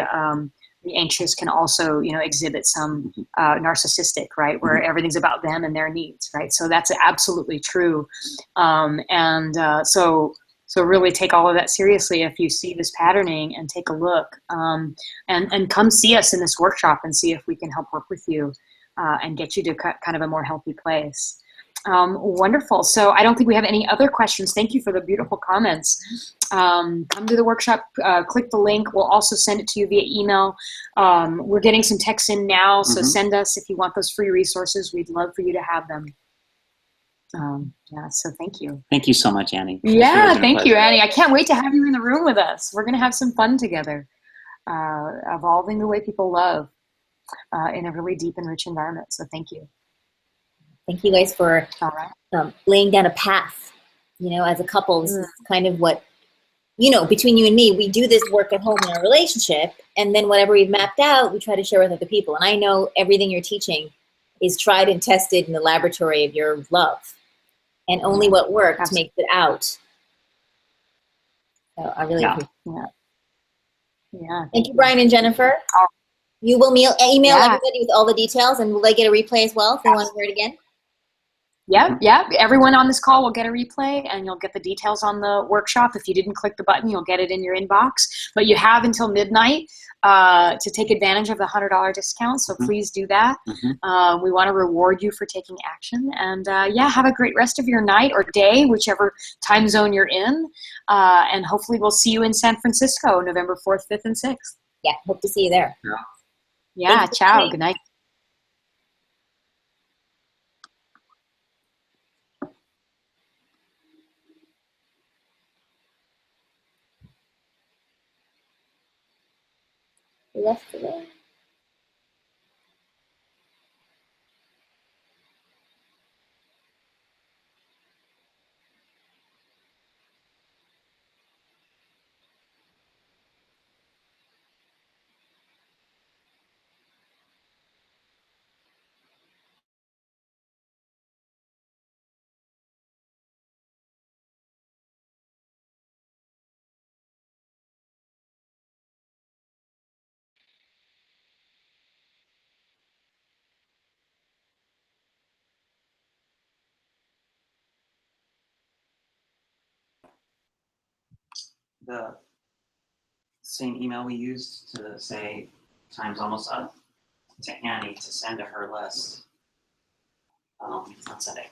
anxious can also, exhibit some narcissistic, right, where everything's about them and their needs, right? So that's absolutely true. So So really take all of that seriously if you see this patterning, and take a look, and come see us in this workshop and see if we can help work with you and get you to kind of a more healthy place. Wonderful. So I don't think we have any other questions. Thank you for the beautiful comments. Come to the workshop, click the link. We'll also send it to you via email. We're getting some texts in now, so send us if you want those free resources. We'd love for you to have them. Yeah, so thank you. Thank you so much, Annie. Yeah, thank you, Annie. I can't wait to have you in the room with us. We're going to have some fun together, evolving the way people love in a really deep and rich environment. So thank you. Thank you guys for All right. laying down a path. You know, as a couple, this is kind of what, you know, between you and me, we do this work at home in our relationship, and then whatever we've mapped out, we try to share with other people. And I know everything you're teaching is tried and tested in the laboratory of your love. And only what worked makes it out. So I really appreciate it. Yeah. Thank you, Bryan and Jennifer. You will email everybody with all the details, and will they get a replay as well if they want to hear it again? Yeah. Everyone on this call will get a replay, and you'll get the details on the workshop. If you didn't click the button, you'll get it in your inbox. But you have until midnight to take advantage of the $100 discount, so please do that. We want to reward you for taking action. And yeah, have a great rest of your night or day, whichever time zone you're in. And hopefully we'll see you in San Francisco, November 4th, 5th, and 6th. Yeah, hope to see you there. Yeah, ciao. Good night. Left today. The same email we used to say time's almost up to Annie to send to her list on Sunday.